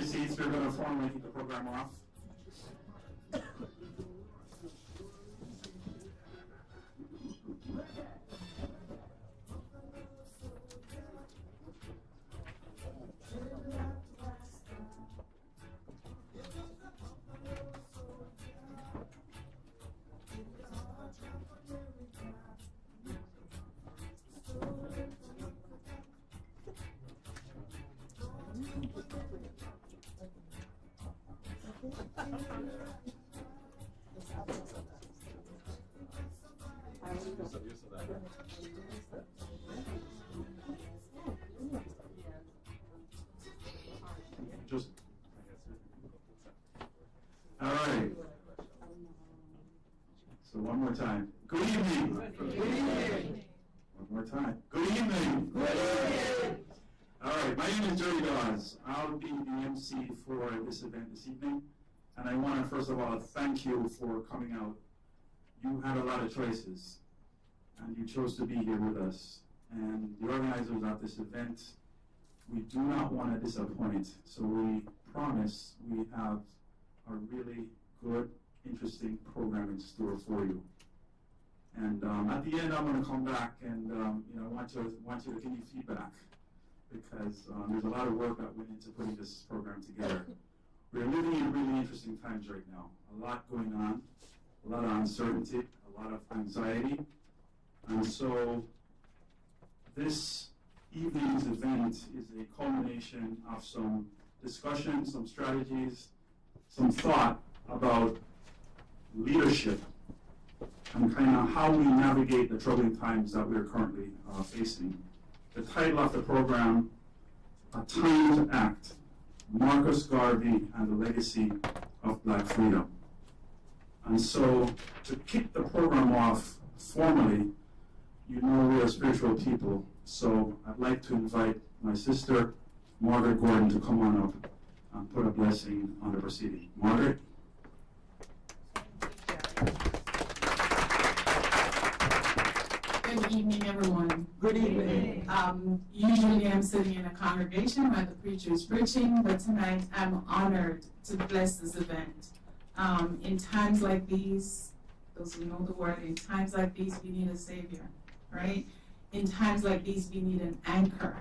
your seats. We're going to formally kick the program off. All right. So one more time. Good evening. Good evening. One more time. Good evening. Good evening. All right. My name is Jerry Dawes. I'll be the MC for this event this evening. And I want to, first of all, thank you for coming out. You had a lot of choices, and you chose to be here with us. And the organizers of this event, we do not want to disappoint. So we promise we have a really good, interesting program in store for you. And at the end, I'm going to come back and I want you to give me feedback, because there's a lot of work that went into putting this program together. We're living in really interesting times right now. A lot going on, a lot of uncertainty, a lot of anxiety. And so this evening's event is a culmination of some discussion, some strategies, some thought about leadership and kind of how we navigate the troubling times that we're currently facing. The title of the program, A Time to Act, Marcus Garvey and the Legacy of Black Freedom. And so to kick the program off formally, you know we're a spiritual people, so I'd like to invite my sister, Margaret Gordon, to come on up and put a blessing on the proceeding. Margaret? Good evening, everyone. Good evening. Usually I'm sitting in a congregation where the preacher is preaching, but tonight I'm honored to bless this event. In times like these, those who know the word, in times like these we need a savior, right? In times like these we need an anchor.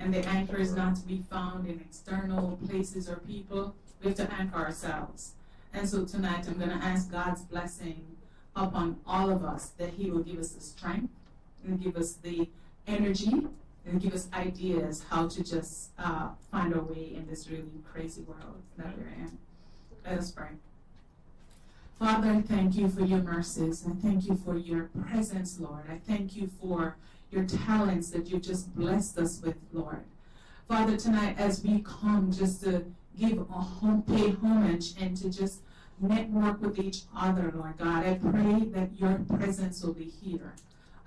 And the anchor is not to be found in external places or people. We have to anchor ourselves. And so tonight I'm going to ask God's blessing upon all of us, that He will give us the strength and give us the energy and give us ideas how to just find our way in this really crazy world that we're in. Let us pray. Father, I thank you for your mercies. I thank you for your presence, Lord. I thank you for your talents that you've just blessed us with, Lord. Father, tonight as we come just to give pay homage and to just network with each other, Lord God, I pray that your presence will be here.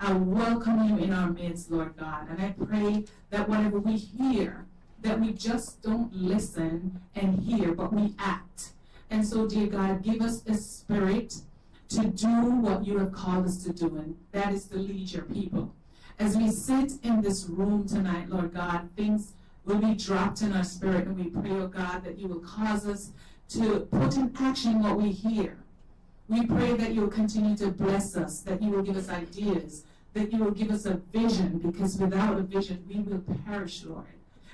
I welcome you in our midst, Lord God, and I pray that whatever we hear, that we just don't listen and hear, but we act. And so, dear God, give us a spirit to do what you have called us to do, and that is to lead your people. As we sit in this room tonight, Lord God, things will be dropped in our spirit, and we pray, oh God, that you will cause us to put in action what we hear. We pray that you will continue to bless us, that you will give us ideas, that you will give us a vision, because without a vision, we will perish, Lord.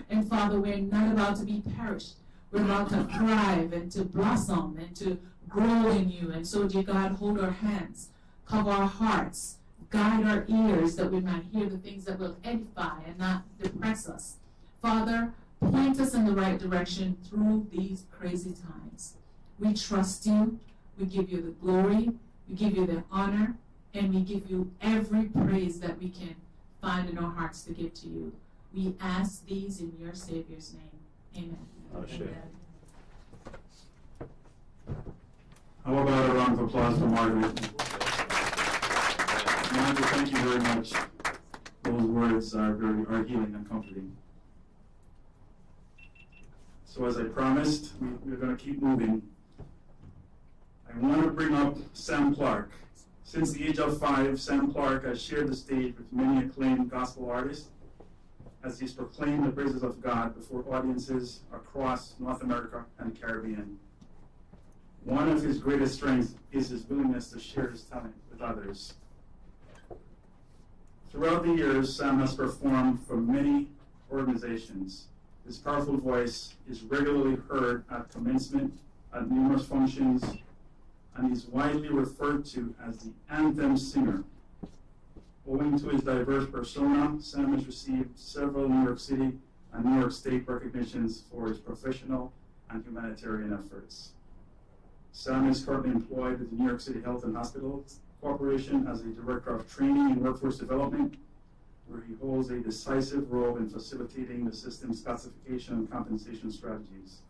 And Father, we're not about to be perished. We're about to thrive and to blossom and to grow in you. And so, dear God, hold our hands, cover our hearts, guide our ears, that we might hear the things that will edify and not depress us. Father, point us in the right direction through these crazy times. We trust you. We give you the glory. We give you the honor. And we give you every praise that we can find in our hearts to give to you. We ask these in your Savior's name. Amen. Amen. How about a round of applause for Margaret? Margaret, thank you very much. Those words are healing and comforting. So as I promised, we're going to keep moving. I want to bring up Sam Clark. Since the age of 5, Sam Clark has shared the stage with many acclaimed gospel artists. as he's proclaimed the praises of God before audiences across North America and the Caribbean. One of his greatest strengths is his willingness to share his talent with others. Throughout the years, Sam has performed for many organizations. His powerful voice is regularly heard at commencement, at numerous functions, and is widely referred to as the anthem singer. Owing to his diverse persona, Sam has received several New York City and New York State recognitions for his professional and humanitarian efforts. Sam is currently employed with the New York City Health and Hospitals Corporation as a Director of Training and Workforce Development, where he holds a decisive role in facilitating the system's classification and compensation strategies.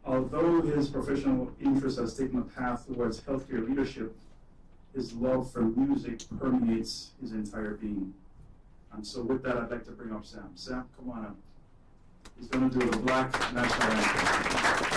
Although his professional interest has taken a path towards healthcare leadership, his love for music permeates his entire being. And so with that, I'd like to bring up Sam. Sam, come on up. He's going to do the Black National Anthem.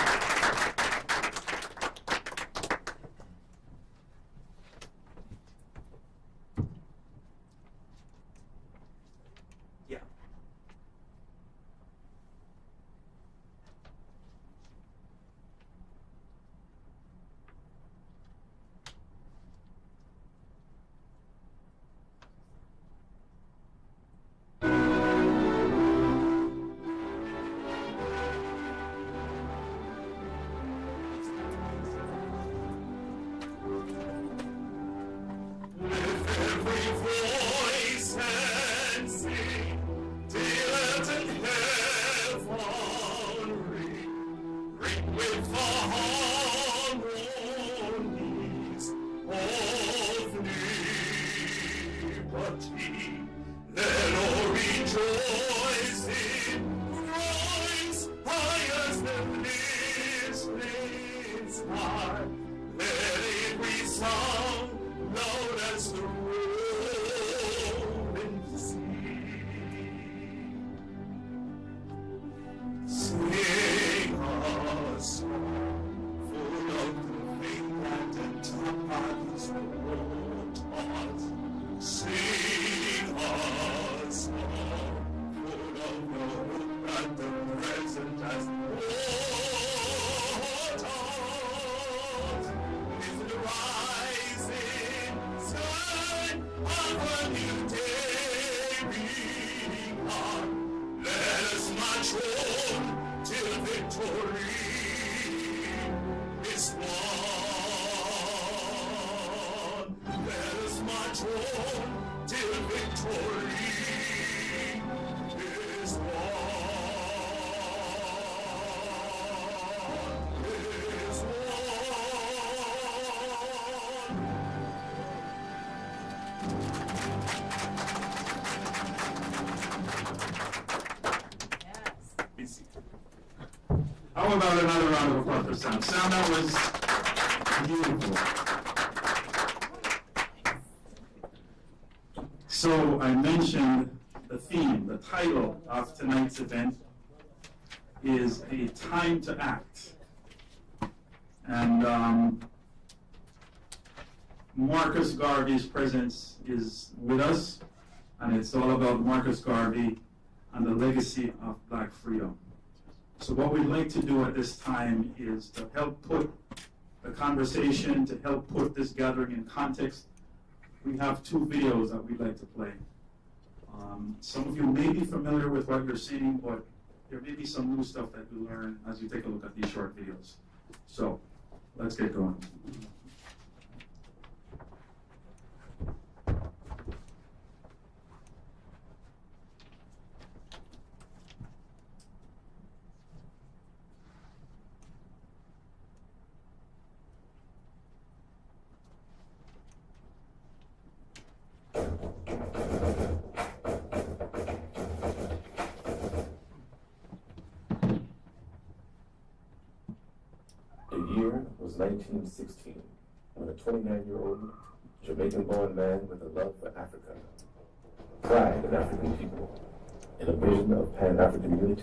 How about another round of applause for Sam? Sam, that was beautiful. So I mentioned the theme, the title of tonight's event is A Time to Act. And Marcus Garvey's presence is with us, and it's all about Marcus Garvey and the legacy of Black freedom. So what we'd like to do at this time is to help put the conversation, to help put this gathering in context. We have two videos that we'd like to play. Some of you may be familiar with what you're seeing, but there may be some new stuff that you learn as you take a look at these short videos. So let's get going. The year was 1916, when a 29-year-old Jamaican-born man with a love for Africa, pride in African people, and a vision of Pan-African unity,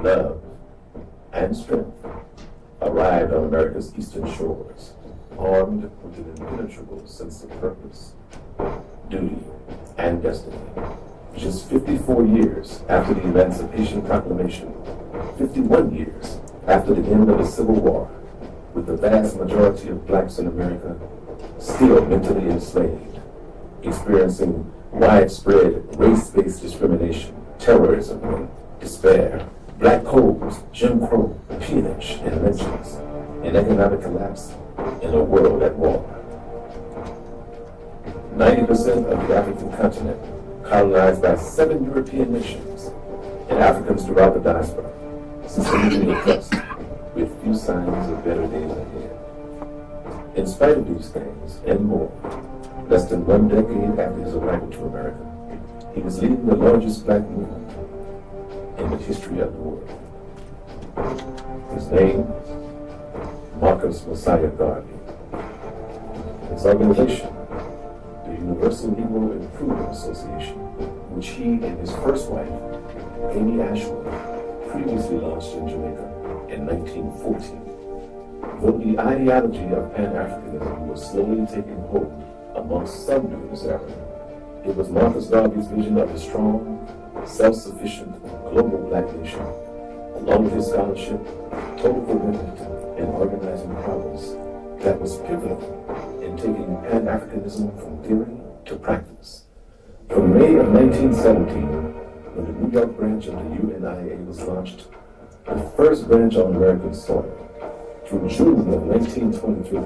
love, and strength, arrived on America's eastern shores, armed with an impenetrable sense of purpose, duty, and destiny. just 54 years after the Emancipation Proclamation, 51 years after the end of the Civil War, with the vast majority of blacks in America still mentally enslaved, experiencing widespread race-based discrimination, terrorism, and despair, black codes, Jim Crow, peonage, and lynchings, and economic collapse in a world at war. 90% of the African continent colonized by 7 European nations, and Africans throughout the diaspora, systemically oppressed, with few signs of better days ahead. In spite of these things and more, less than 1 decade after his arrival to America, he was leading the largest black movement in the history of the world. His name, Marcus Messiah Garvey. His organization, the Universal Negro Improvement Association, which he and his first wife, Amy Ashwood, previously launched in Jamaica in 1914. Though the ideology of Pan-Africanism was slowly taking hold amongst some during this era, it was Marcus Garvey's vision of a strong, self-sufficient, global black nation, along with his scholarship, total commitment, and organizing prowess, that was pivotal in taking Pan-Africanism from theory to practice. From May of 1917, when the New York branch of the UNIA was launched, the first branch on American soil, through June of 1923,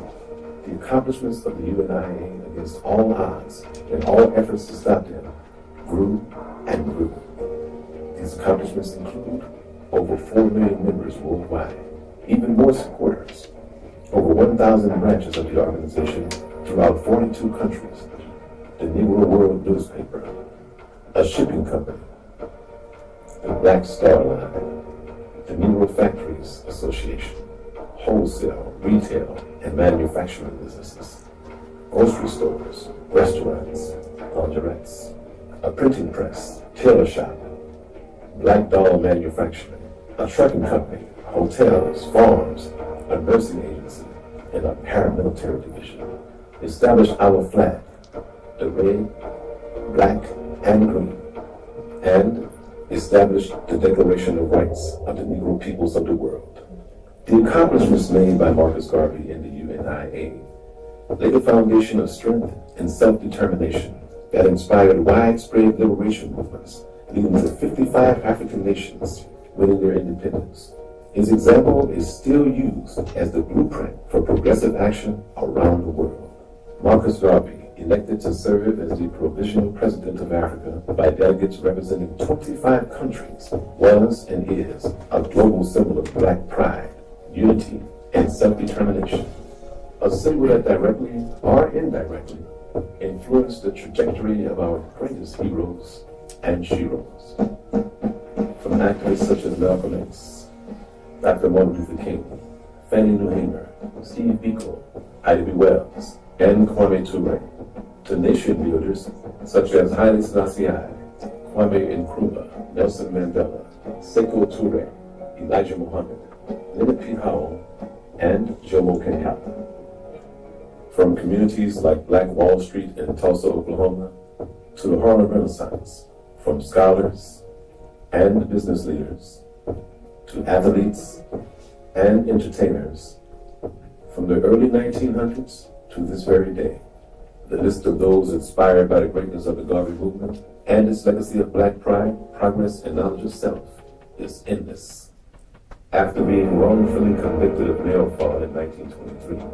the accomplishments of the UNIA against all odds and all efforts to stop them grew and grew. These accomplishments include over 4 million members worldwide, even more supporters, over 1,000 branches of the organization throughout 42 countries, the Negro World newspaper, a shipping company, the Black Star Line, the Negro Factories Association, wholesale, retail, and manufacturing businesses, grocery stores, restaurants, laundrettes, a printing press, tailor shop, black doll manufacturing, a trucking company, hotels, farms, a nursing agency, and a paramilitary division. Established our flag, the red, black, and green, and established the Declaration of Rights of the Negro peoples of the world. The accomplishments made by Marcus Garvey in the UNIA laid a foundation of strength and self-determination that inspired widespread liberation movements, leading to 55 African nations winning their independence. His example is still used as the blueprint for progressive action around the world. Marcus Garvey, elected to serve as the provisional president of Africa by delegates representing 25 countries, was and is a global symbol of black pride, unity, and self-determination. A symbol that directly or indirectly influenced the trajectory of our greatest heroes and sheroes. From activists such as Malcolm X, Dr. Martin Luther King, Fannie Lou Hamer, Steve Biko, Ida B. Wells, and Kwame Ture, to nation builders such as Haile Selassie I, Kwame Nkrumah, Nelson Mandela, Sekou Toure, Elijah Muhammad, Leonard P. Howell, and Jomo Kenyatta. From communities like Black Wall Street in Tulsa, Oklahoma, to the Harlem Renaissance, from scholars and business leaders, to athletes and entertainers, from the early 1900s to this very day. The list of those inspired by the greatness of the Garvey movement and its legacy of black pride, progress, and knowledge of self is endless. After being wrongfully convicted of mail fraud in 1923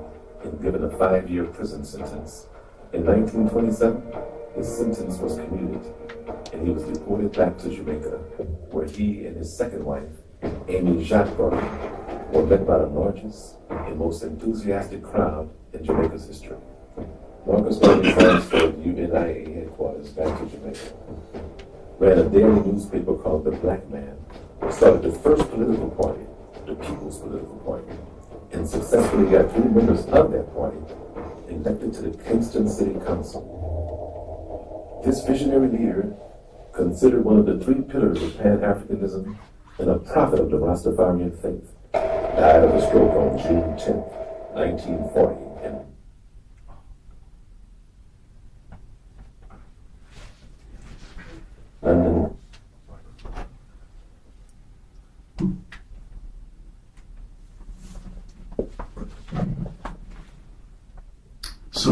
and given a 5-year prison sentence, in 1927, his sentence was commuted and he was deported back to Jamaica, where he and his second wife, Amy Jacques Garvey, were met by the largest and most enthusiastic crowd in Jamaica's history. Marcus Garvey transferred UNIA headquarters back to Jamaica, ran a daily newspaper called The Black Man, started the first political party, the People's Political Party, and successfully got 3 members of that party elected to the Kingston City Council. This visionary leader, considered one of the 3 pillars of Pan-Africanism and a prophet of the Rastafarian faith, died of a stroke on June 10, 1940.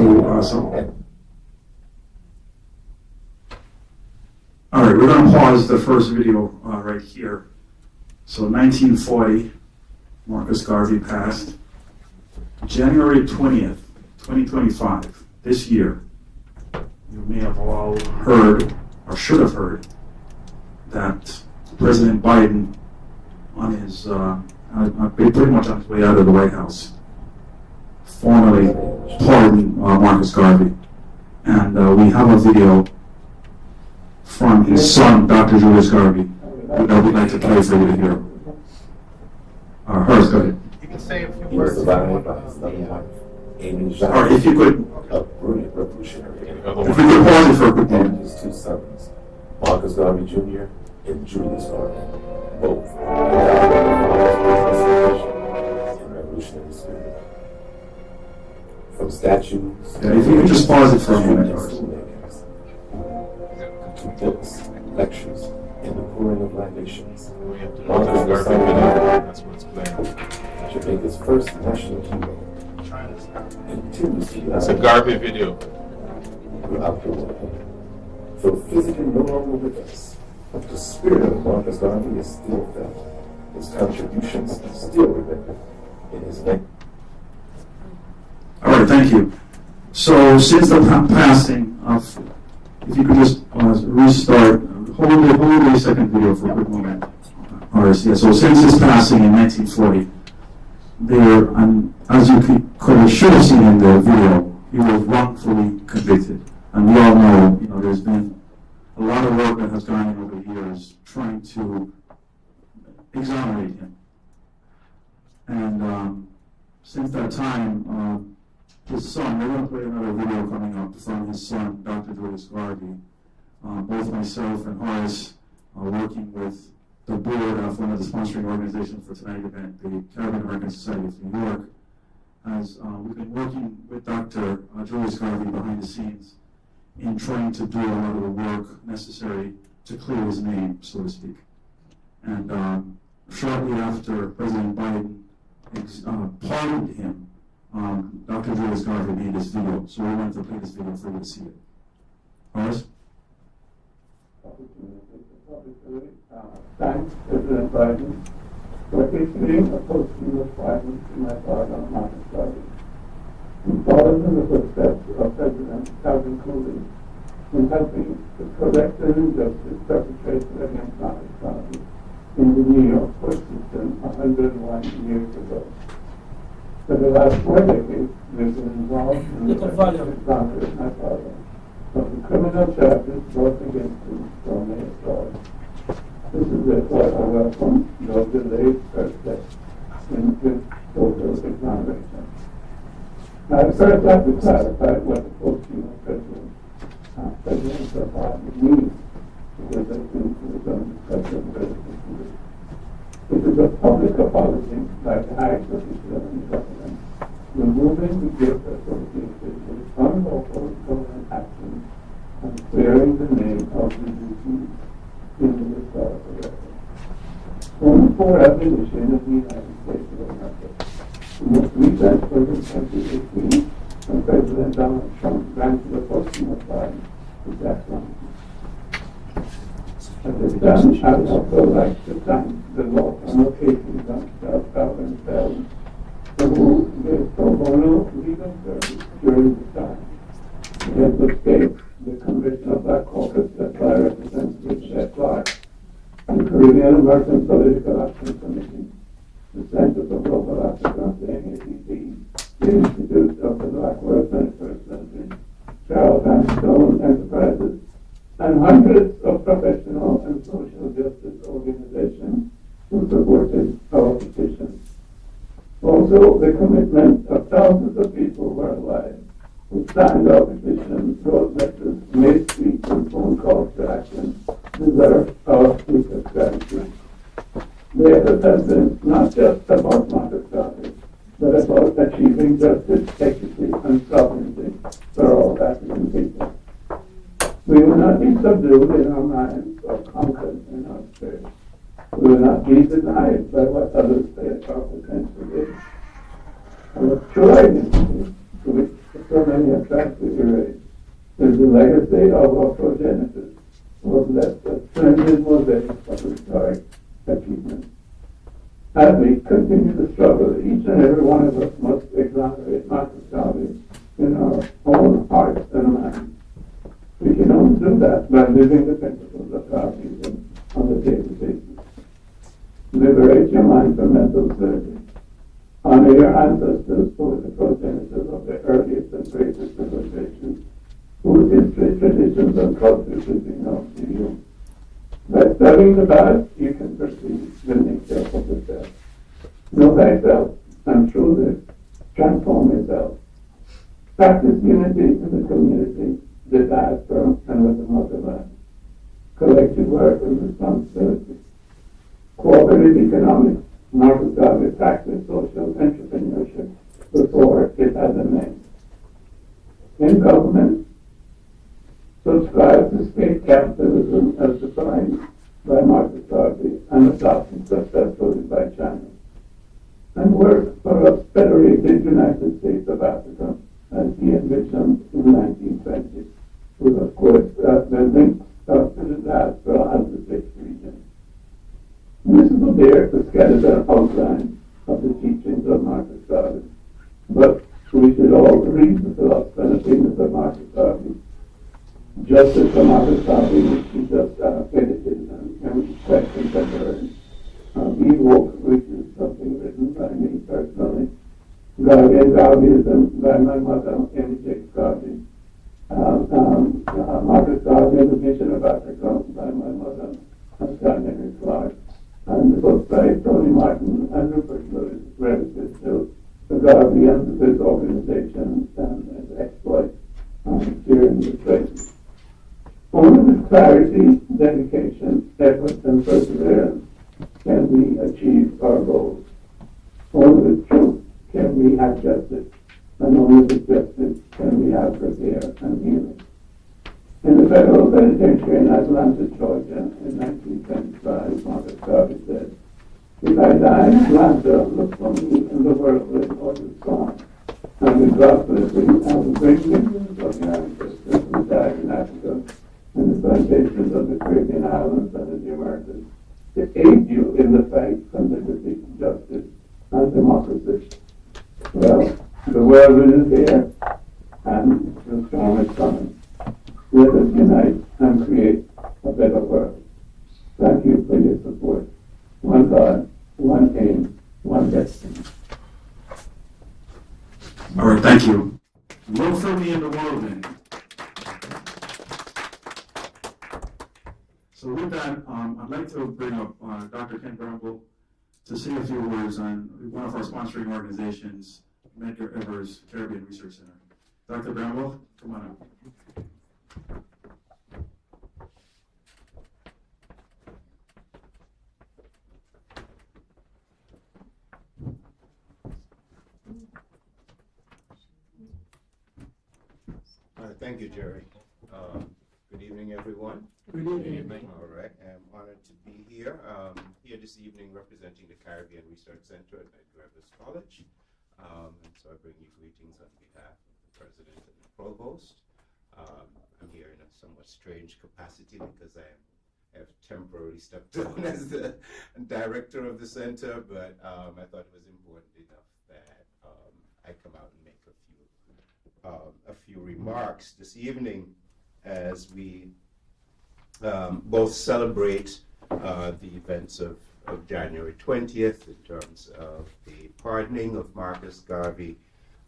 All right, we're going to pause the first video right here. So 1940, Marcus Garvey passed. January 20th, 2025, this year, you may have all heard, or should have heard, that President Biden, on his, pretty much on his way out of the White House, formally pardoned Marcus Garvey. And we have a video from his son, Dr. Julius Garvey, that we'd like to play for you to hear. Horace, go ahead. You can say a few He was words. survived by his loving wife, Amy All right, if you could, a brilliant revolutionary, if you could pause it for a quick and moment. his two sons, Marcus Garvey Jr. and Julius Garvey, both endowed by their father's progressive vision and revolutionary spirit. From statues, Yeah, if you could just pause it for a moment, and Horace. school makings, to books, lectures, and the pouring of libations, We have to know this Garvey video. That's what's playing. Jamaica's first national hero, and continues to be It's a Garvey video. throughout the world. Though physically no longer with us, the spirit of Marcus Garvey is still felt. His contributions are still remembered in his name. All right, thank you. So since the passing of, if you could just restart, hold the second video for a quick moment. All right, yeah, so since his passing in 1940, there, and as you should have seen in the video, he was wrongfully convicted. And we all know, there's been a lot of work that has gone in over the years trying to exonerate him. And since that time, his son, we're going to play another video coming up from his son, Dr. Julius Garvey. Both myself and Horace are working with the board of one of the sponsoring organizations for tonight's event, the Caribbean American Society of New York. As we've been working with Dr. Julius Garvey behind the scenes in trying to do a lot of the work necessary to clear his name, so to speak. And shortly after President Biden pardoned him, Dr. Julius Garvey made this video. So we wanted to play this video for you to see it. Horace? Thanks, President Biden, for issuing a posthumous pardon to my father, Marcus Garvey. He follows in the footsteps of President Calvin Coolidge in helping to correct an injustice perpetrated against Marcus Garvey in the New York court system 101 years ago. For the last 4 decades, we've been involved in the example of my father, of the criminal charges brought against him from the fraud. This is therefore a welcome, though delayed, first step in his total exoneration. Now, first I have to clarify what the posthumous presidential pardon means, because I think we're going to discuss it very quickly. It is a public apology by the highest official in the government, removing the guilt associated with unlawful government actions and clearing the name of the deceased in the historical record. Only for abolition of the United States of America. The most recent was in 2018 when President Donald Trump granted a posthumous pardon to Jack London. At this time, I would also like to thank the law firm of cases on Calvin Feld, who gave pro bono legal service during this time. He has escaped the Convention of Black Caucus led by Representative Chet Clark, and the Caribbean American Political Action Committee, the Center for Global Africa, the NACC, the Institute of the Black World 21st Century, Charles Vanstone Enterprises, and hundreds of professional and social justice organizations who supported our petition. Also, the commitment of thousands of people worldwide who signed our petition, wrote letters, made tweets, and phone calls to action deserve our deepest gratitude. The effort has been not just about Marcus Garvey, but about achieving justice, equity, and sovereignty for all African people. We will not be subdued in our minds or conquered in our spirit. We will not be denied by what others say our potential is. Our true identity, to which the so many attractive arrays is the legacy of our progenitors was left a splendid mosaic of historic achievement. As we continue to struggle, each and every one of us must exonerate Marcus Garvey in our own hearts and minds. We can only do that by living the principles of Garveyism on a daily basis. Liberate your mind from mental surgery. Honor your ancestors who were the progenitors of the earliest and greatest civilizations, whose history, traditions, and culture should be known to you. By studying the past, you can perceive the nature of the self. Know thyself, and through this, transform yourself. Practice unity in the community, the diaspora, and with the motherland. Collective work and responsibility. Cooperative economics. Marcus Garvey practiced social entrepreneurship before it had a name. In government, subscribe to state capitalism as defined by Marcus Garvey and adopted successfully by China, and work for a federated United States of Africa as he envisioned in 1920, with of course the link to the diaspora as the sixth region. This is there to scatter an outline of the teachings of Marcus Garvey, but we should all read the philosophy and opinions of Marcus Garvey. Justice for Marcus Garvey, which he just edited and quite contemporary. E-Book, which is something written by me personally. Garvey and Garveyism by my mother, Annie Jacques Garvey. Marcus Garvey and the Vision of Africa by my mother, John Henry Clark. And the book by Tony Martin and Rupert Lewis, relative to the Garvey and his organization and his exploits during the trade. Only with clarity, dedication, effort, and perseverance can we achieve our goals. Only with truth can we have justice, and only with justice can we have repair and healing. In the federal penitentiary in Atlanta, Georgia, in 1925, Marcus Garvey said, "If I die in Atlanta, look for me in the whirlwind or the storm. And with God's blessing, I will bring millions of the ancestors who died in Africa and the plantations of the Caribbean islands and in the Americas to aid you in the fight for liberty, justice, and democracy." Well, the whirlwind is here, and the storm is coming. Let us unite and create a better world. Thank you for your support. One God, one aim, one destiny. All right, thank you. Look for me in the whirlwind. So with that, I'd like to bring up Dr. Ken Bramble to say a few words on one of our sponsoring organizations, Medgar Evers Caribbean Research Center. Dr. Bramble, come on up. Thank you, Jerry. Good evening, everyone. Good evening. All right, I'm honored to be here. Here this evening representing the Caribbean Research Center at Medgar Evers College. And so I bring you greetings on behalf of the President and the Provost. I'm here in a somewhat strange capacity because I have temporarily stepped down as the director of the center, but I thought it was important enough that I come out and make a few remarks this evening as we both celebrate the events of January 20th in terms of the pardoning of Marcus Garvey,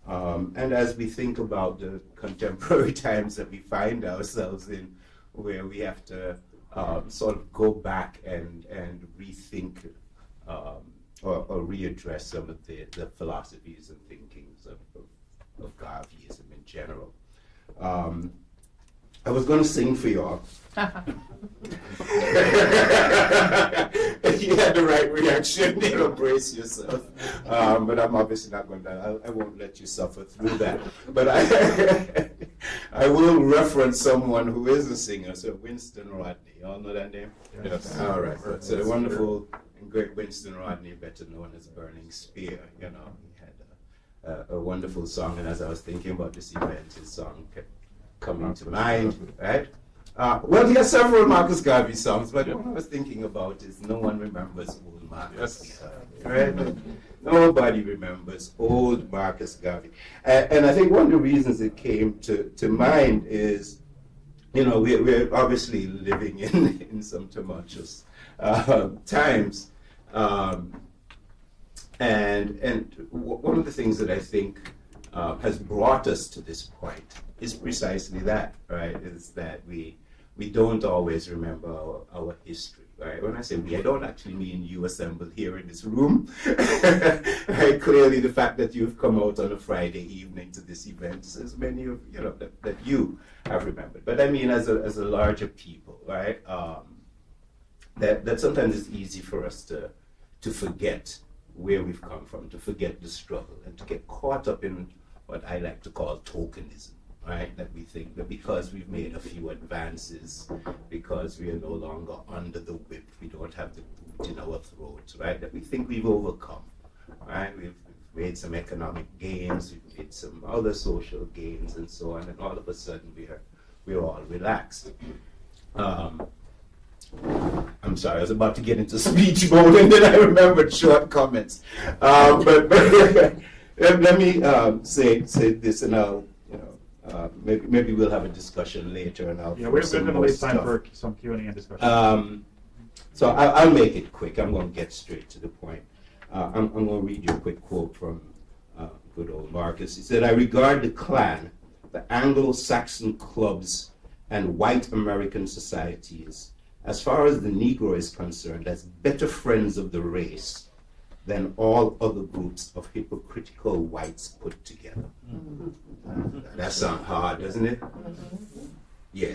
and as we think about the contemporary times that we find ourselves in, where we have to sort of go back and rethink or readdress some of the philosophies and thinkings of Garveyism in general. I was going to sing for y'all. You had the right reaction, brace yourself. But I'm obviously not going to, I won't let you suffer through that. But I will reference someone who is a singer, so Winston Rodney. You all know that name? Yes. All right. So the wonderful and great Winston Rodney, better known as Burning Spear. He had a wonderful song, and as I was thinking about this event, his song kept coming to mind, right? Well, he has several Marcus Garvey songs, but what I was thinking about is no one remembers old Marcus Garvey, right? Nobody remembers old Marcus Garvey. And I think one of the reasons it came to mind is, you know, we're obviously living in some tumultuous times. And one of the things that I think has brought us to this point is precisely that, right? Is that we don't always remember our history, right? When I say we, I don't actually mean you assembled here in this room. Right? Clearly, the fact that you've come out on a Friday evening to this event says many of you know that you have remembered. But I mean, as a larger people, right? That sometimes it's easy for us to forget where we've come from, to forget the struggle, and to get caught up in what I like to call tokenism, right? That we think that because we've made a few advances, because we are no longer under the whip, we don't have the boot in our throats, right? That we think we've overcome, right? We've made some economic gains, we've made some other social gains, and so on, and all of a sudden we're all relaxed. I'm sorry, I was about to get into speech mode and then I remembered short comments. But let me say this, and I'll, maybe we'll have a discussion later, and I'll. Yeah, we're going to leave time for some Q&A and discussion. So I'll make it quick. I'm going to get straight to the point. I'm going to read you a quick quote from good old Marcus. He said, "I regard the Klan, the Anglo-Saxon clubs, and white American societies, as far as the Negro is concerned, as better friends of the race than all other groups of hypocritical whites put together." That sounds hard, doesn't it? Yeah.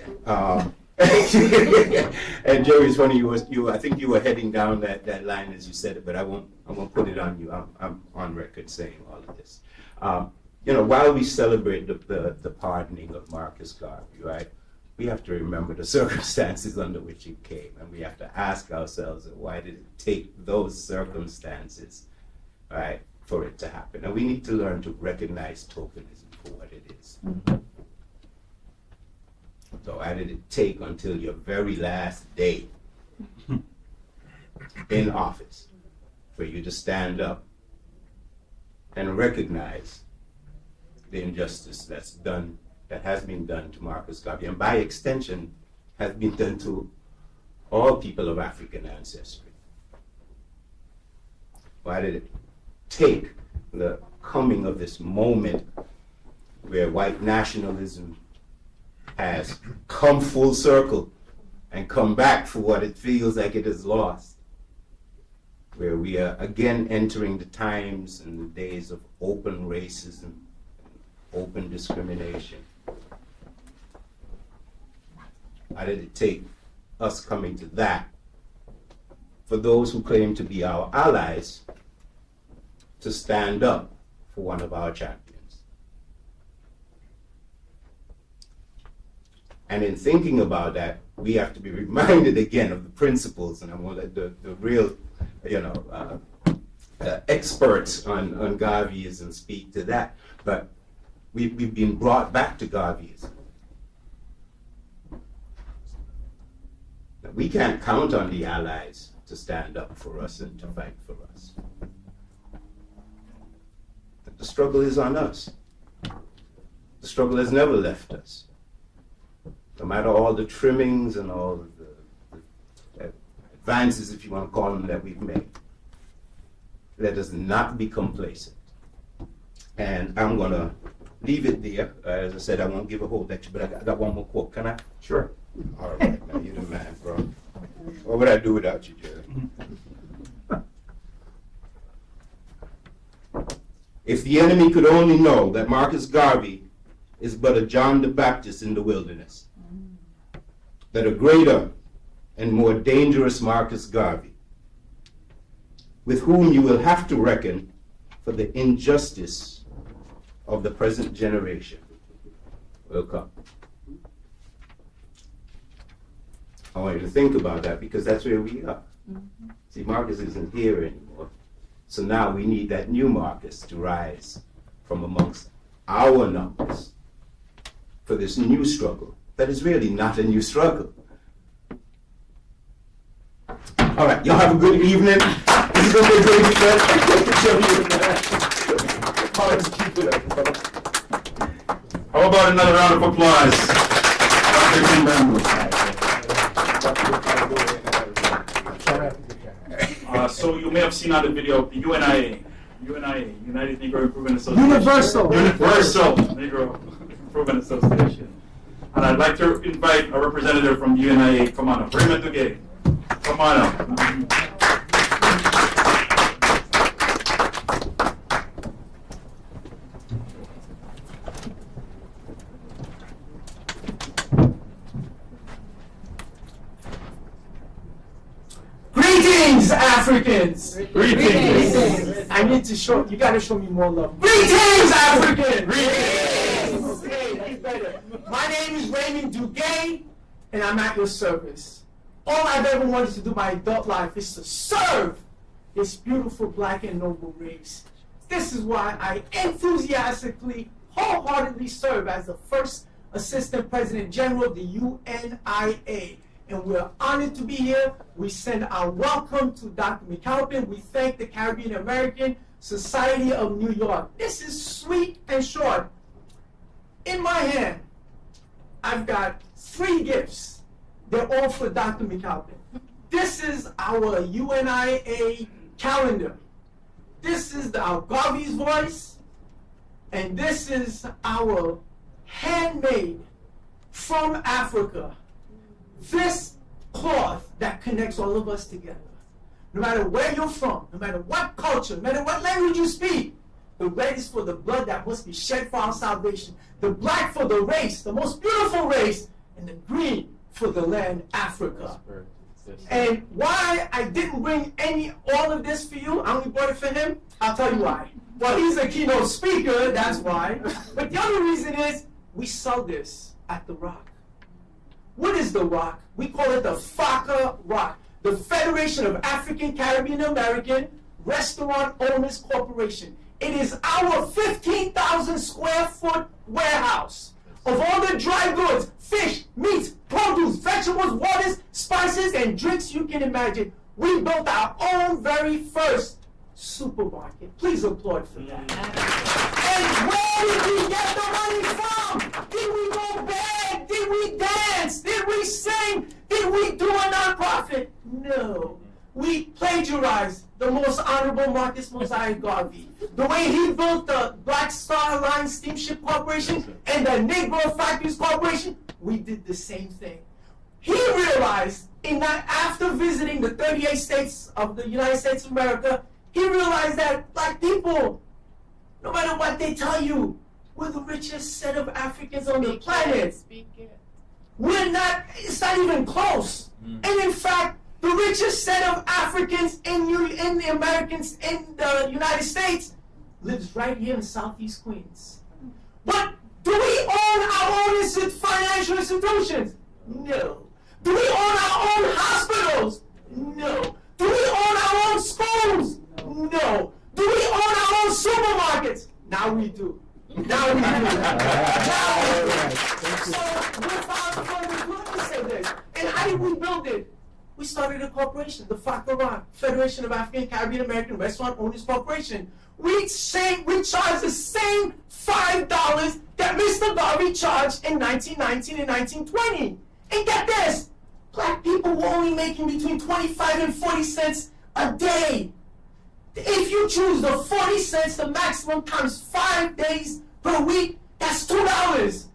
And Jerry, it's funny, I think you were heading down that line as you said it, but I won't put it on you. I'm on record saying all of this. While we celebrate the pardoning of Marcus Garvey, right? We have to remember the circumstances under which it came, and we have to ask ourselves, why did it take those circumstances, right, for it to happen? And we need to learn to recognize tokenism for what it is. So why did it take until your very last day in office for you to stand up and recognize the injustice that has been done to Marcus Garvey, and by extension has been done to all people of African ancestry? Why did it take the coming of this moment where white nationalism has come full circle and come back for what it feels like it has lost, where we are again entering the times and the days of open racism, open discrimination? Why did it take us coming to that for those who claim to be our allies to stand up for one of our champions? And in thinking about that, we have to be reminded again of the principles, and I'm going to let the real, experts on Garveyism speak to that. But we've been brought back to Garveyism. We can't count on the allies to stand up for us and to fight for us. The struggle is on us. The struggle has never left us. No matter all the trimmings and all of the advances, if you want to call them, that we've made, let us not be complacent. And I'm going to leave it there. As I said, I won't give a whole lecture, but I got one more quote. Can I? Sure. All right, now you're the man, bro. What would I do without you, Jerry? If the enemy could only know that Marcus Garvey is but a John the Baptist in the wilderness, that a greater and more dangerous Marcus Garvey, with whom you will have to reckon for the injustice of the present generation, will come. I want you to think about that, because that's where we are. See, Marcus isn't here anymore. So now we need that new Marcus to rise from amongst our numbers for this new struggle that is really not a new struggle. All right, y'all have a good evening. This is going to be a great event. All right, let's keep it up. How about another round of applause? Dr. Kimbambo. So you may have seen on the video the UNIA, United Negro Improvement Association. Universal Negro Improvement Association. And I'd like to invite a representative from the UNIA. Come on up, Raymond Duguay. Come on up. Greetings, Africans! Greetings! I need to show, you gotta show me more love. Greetings, Africans! Greetings! Okay, that's better. My name is Raymond Duguay, and I'm at your service. All I've ever wanted to do my adult life is to serve this beautiful black and noble race. This is why I enthusiastically, wholeheartedly serve as the first Assistant President General of the UNIA. And we're honored to be here. We send our welcome to Dr. McCalpin. We thank the Caribbean American Society of New York. This is sweet and short. In my hand, I've got 3 gifts. They're all for Dr. McCalpin. This is our UNIA calendar. This is our Garvey's voice. And this is our handmade from Africa. This cloth that connects all of us together. No matter where you're from, no matter what culture, no matter what language you speak, the red is for the blood that must be shed for our salvation. The black for the race, the most beautiful race, and the green for the land Africa. And why I didn't bring all of this for you, I only brought it for him, I'll tell you why. Well, he's a keynote speaker, that's why. But the other reason is, we sell this at the Rock. What is the Rock? We call it the FACA Rock, the Federation of African Caribbean American Restaurant Owners Corporation. It is our 15,000 square foot warehouse of all the dry goods, fish, meats, produce, vegetables, waters, spices, and drinks you can imagine. We built our own very first supermarket. Please applaud for that. And where did we get the money from? Did we go beg? Did we dance? Did we sing? Did we do a nonprofit? No. We plagiarized the most honorable Marcus Mosiah Garvey. The way he built the Black Star Line Steamship Corporation and the Negro Factories Corporation, we did the same thing. He realized after visiting the 38 states of the United States of America, he realized that black people, no matter what they tell you, we're the richest set of Africans on the planet. We're not, it's not even close. And in fact, the richest set of Africans in the Americans in the United States lives right here in Southeast Queens. But do we own our own financial institutions? No. Do we own our own hospitals? No. Do we own our own schools? No. Do we own our own supermarkets? Now we do. Now we do. Now we do. So let me say this. And how did we build it? We started a corporation, the FACA, Federation of African Caribbean American Restaurant Owners Corporation. We charge the same $5 that Mr. Garvey charged in 1919 and 1920. And get this, black people were only making between 25 and 40 cents a day. If you choose the 40 cents, the maximum times 5 days per week, that's $2.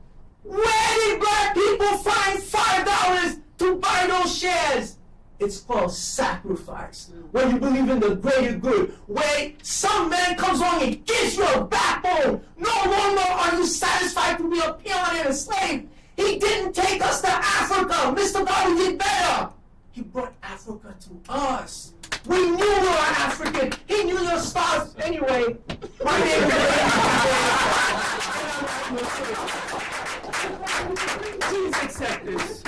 Where did black people find $5 to buy those shares? It's called sacrifice. Where you believe in the greater good. Where some man comes along and gives you a backbone. No longer are you satisfied to be a peon and a slave. He didn't take us to Africa. Mr. Garvey did better. He brought Africa to us. We knew we were African. He knew your stars. Anyway, my name is Please accept this.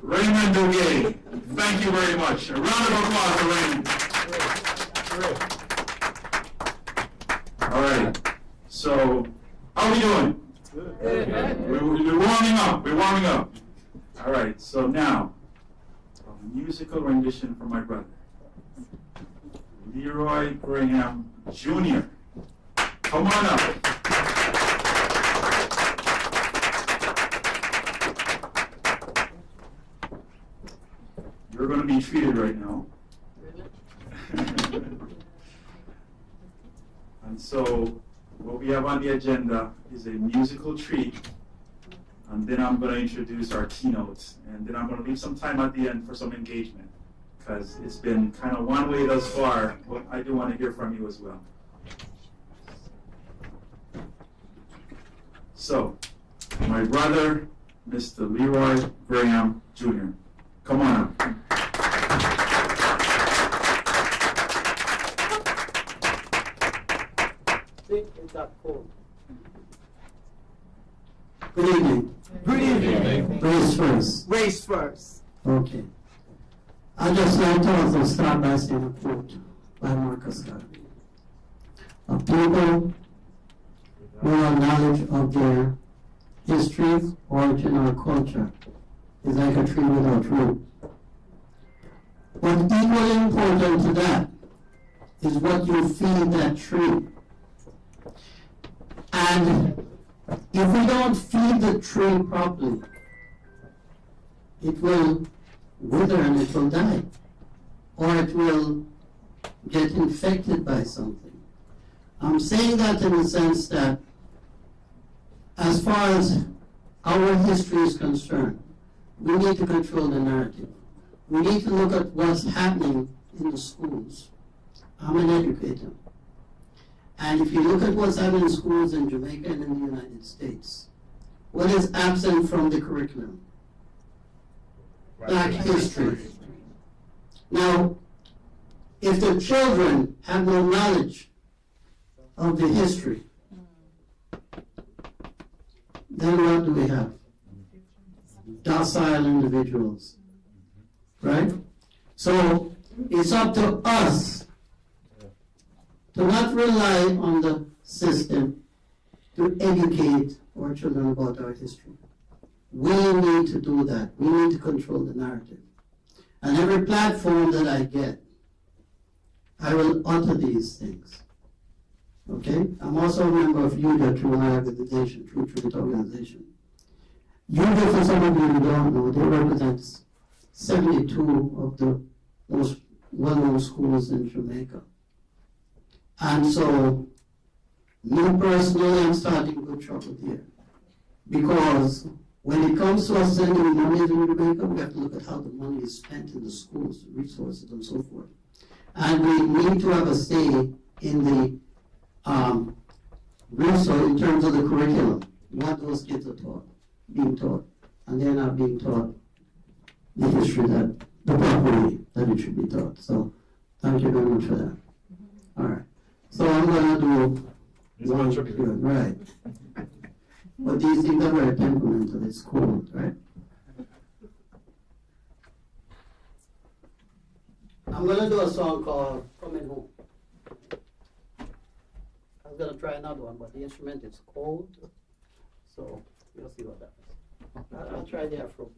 Raymond Duguay, thank you very much. A round of applause for Raymond. How are we doing? We're warming up. We're warming up. All right. So now, a musical rendition from my brother, Leroy Graham Jr. Come on up. You're going to be treated right now. And so, what we have on the agenda is a musical treat, and then I'm going to introduce our keynote, and then I'm going to leave some time at the end for some engagement, because it's been kind of one way thus far, but I do want to hear from you as well. So, my brother, Mr. Leroy Graham Jr. Come on up. Good evening. Good evening. Race first. Race first. Okay. I just like to also start by saying a quote by Marcus Garvey. A people without knowledge of their history, origin, or culture is like a tree without root. But equally important to that is what you feed that tree. And if we don't feed the tree properly, it will wither and it will die, or it will get infected by something. I'm saying that in the sense that as far as our history is concerned, we need to control the narrative. We need to look at what's happening in the schools. I'm an educator. And if you look at what's happening in schools in Jamaica and in the United States, what is absent from the curriculum? Black history. Now, if the children have no knowledge of the history, then what do we have? Docile individuals, right? So it's up to us to not rely on the system to educate our children about our history. We need to do that. We need to control the narrative. And every platform that I get, I will utter these things. Okay? I'm also a member of UDA through my organization, True Truth Organization. UDA, for some of you who don't know, they represent 72 of the most well-known schools in Jamaica. And so, me personally, I'm starting good trouble here. Because when it comes to us sending money to Jamaica, we have to look at how the money is spent in the schools, the resources, and so forth. And we need to have a say in the resource, in terms of the curriculum, what those kids are being taught. And they're not being taught the history that, the proper way that it should be taught. So, thank you very much for that. All right. So I'm going to do one good, right. But these things are very temperamental. It's cool, right? I'm going to do a song called Coming Home. I was going to try another one, but the instrument is cold. So we'll see what happens. I'll try the Afro.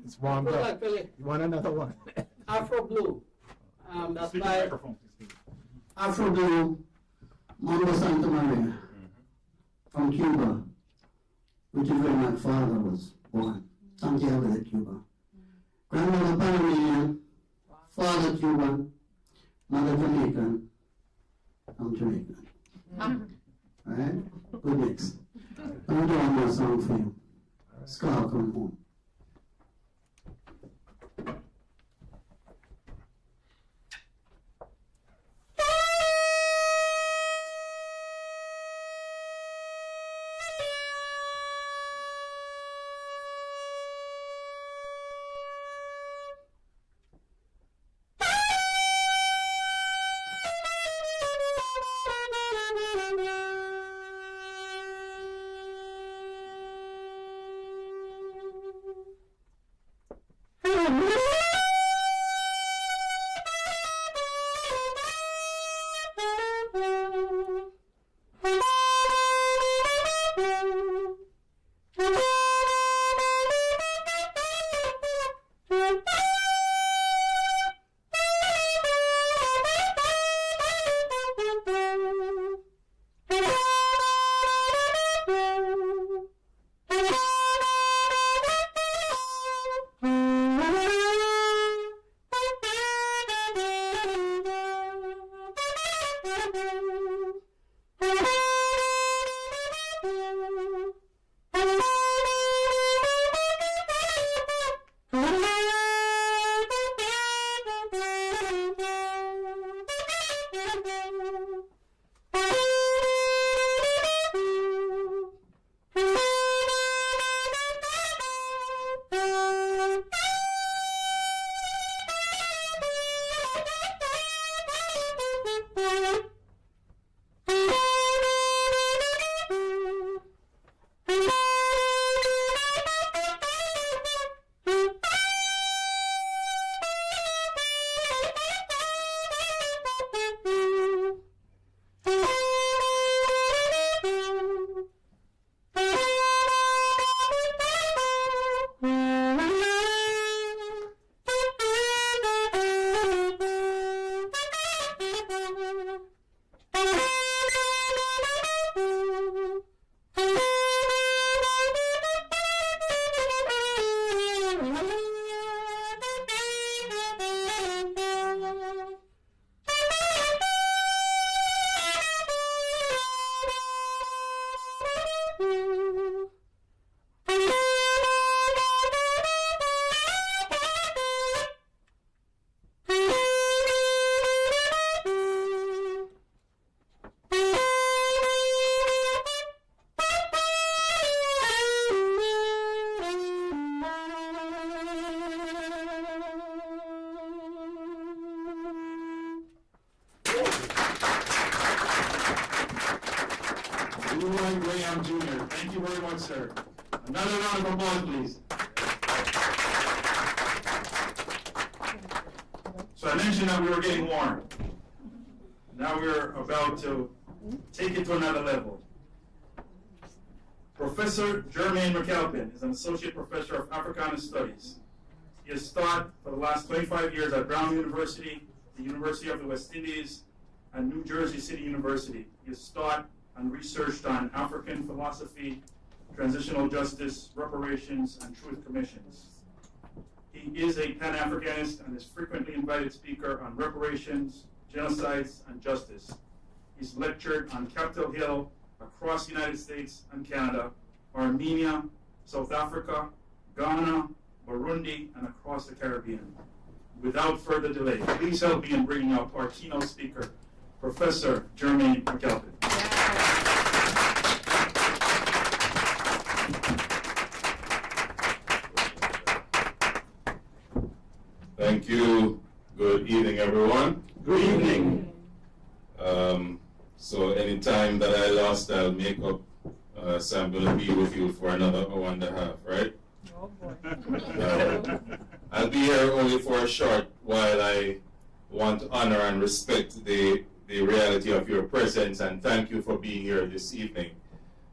It's warmed Good up. luck, Billy. You want another one? Afro Blue. That's Speak in the by microphone, please. Afro Blue, Mambo Santa Maria, from Cuba, which is where my father was born, Santiago de Cuba. Grandmother Panamanian, father Cuban, mother Jamaican, I'm Jamaican. Alright? Good mix. I'm doing one more song for you. Scar, come home. Leroy Graham Jr. Thank you very much, sir. Another round of applause, please. So I mentioned that we were getting warm. Now we're about to take it to another level. Professor Jermaine McCalpin is an associate professor of Africana Studies. He has taught for the last 25 years at Brown University, the University of the West Indies, and New Jersey City University. He has taught and researched on African philosophy, transitional justice, reparations, and truth commissions. He is a Pan-Africanist and is frequently invited speaker on reparations, genocides, and justice. He's lectured on Capitol Hill across the United States and Canada, Armenia, South Africa, Ghana, Burundi, and across the Caribbean. Without further delay, please help me in bringing up our keynote speaker, Professor Jermaine McCalpin. Thank you. Good evening, everyone. Good evening. So any time that I lost, I'll make up. So I'm going to be with you for another hour and a half, right? Oh boy. I'll be here only for a short while. I want to honor and respect the reality of your presence, and thank you for being here this evening.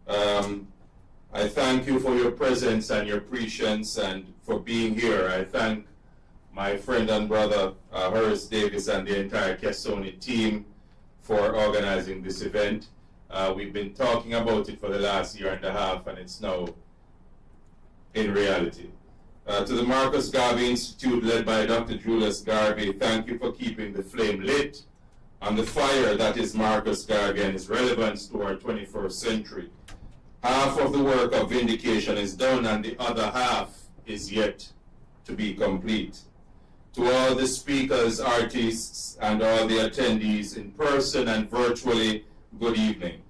I thank you for your presence and your prescience and for being here. I thank my friend and brother Horace Davis and the entire CASONY team for organizing this event. We've been talking about it for the last year and a half, and it's now in reality. To the Marcus Garvey Institute, led by Dr. Julius Garvey, thank you for keeping the flame lit on the fire that is Marcus Garvey and his relevance to our 21st century. Half of the work of vindication is done, and the other half is yet to be complete. To all the speakers, artists, and all the attendees in person and virtually, good evening.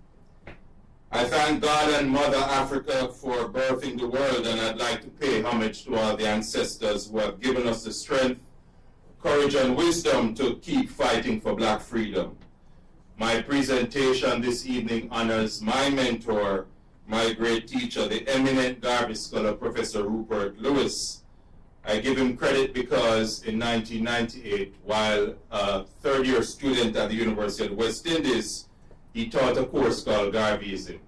I thank God and Mother Africa for birthing the world, and I'd like to pay homage to all the ancestors who have given us the strength, courage, and wisdom to keep fighting for Black freedom. My presentation this evening honors my mentor, my great teacher, the eminent Garvey scholar, Professor Rupert Lewis. I give him credit because in 1998, while a third-year student at the University of the West Indies, he taught a course called Garveyism.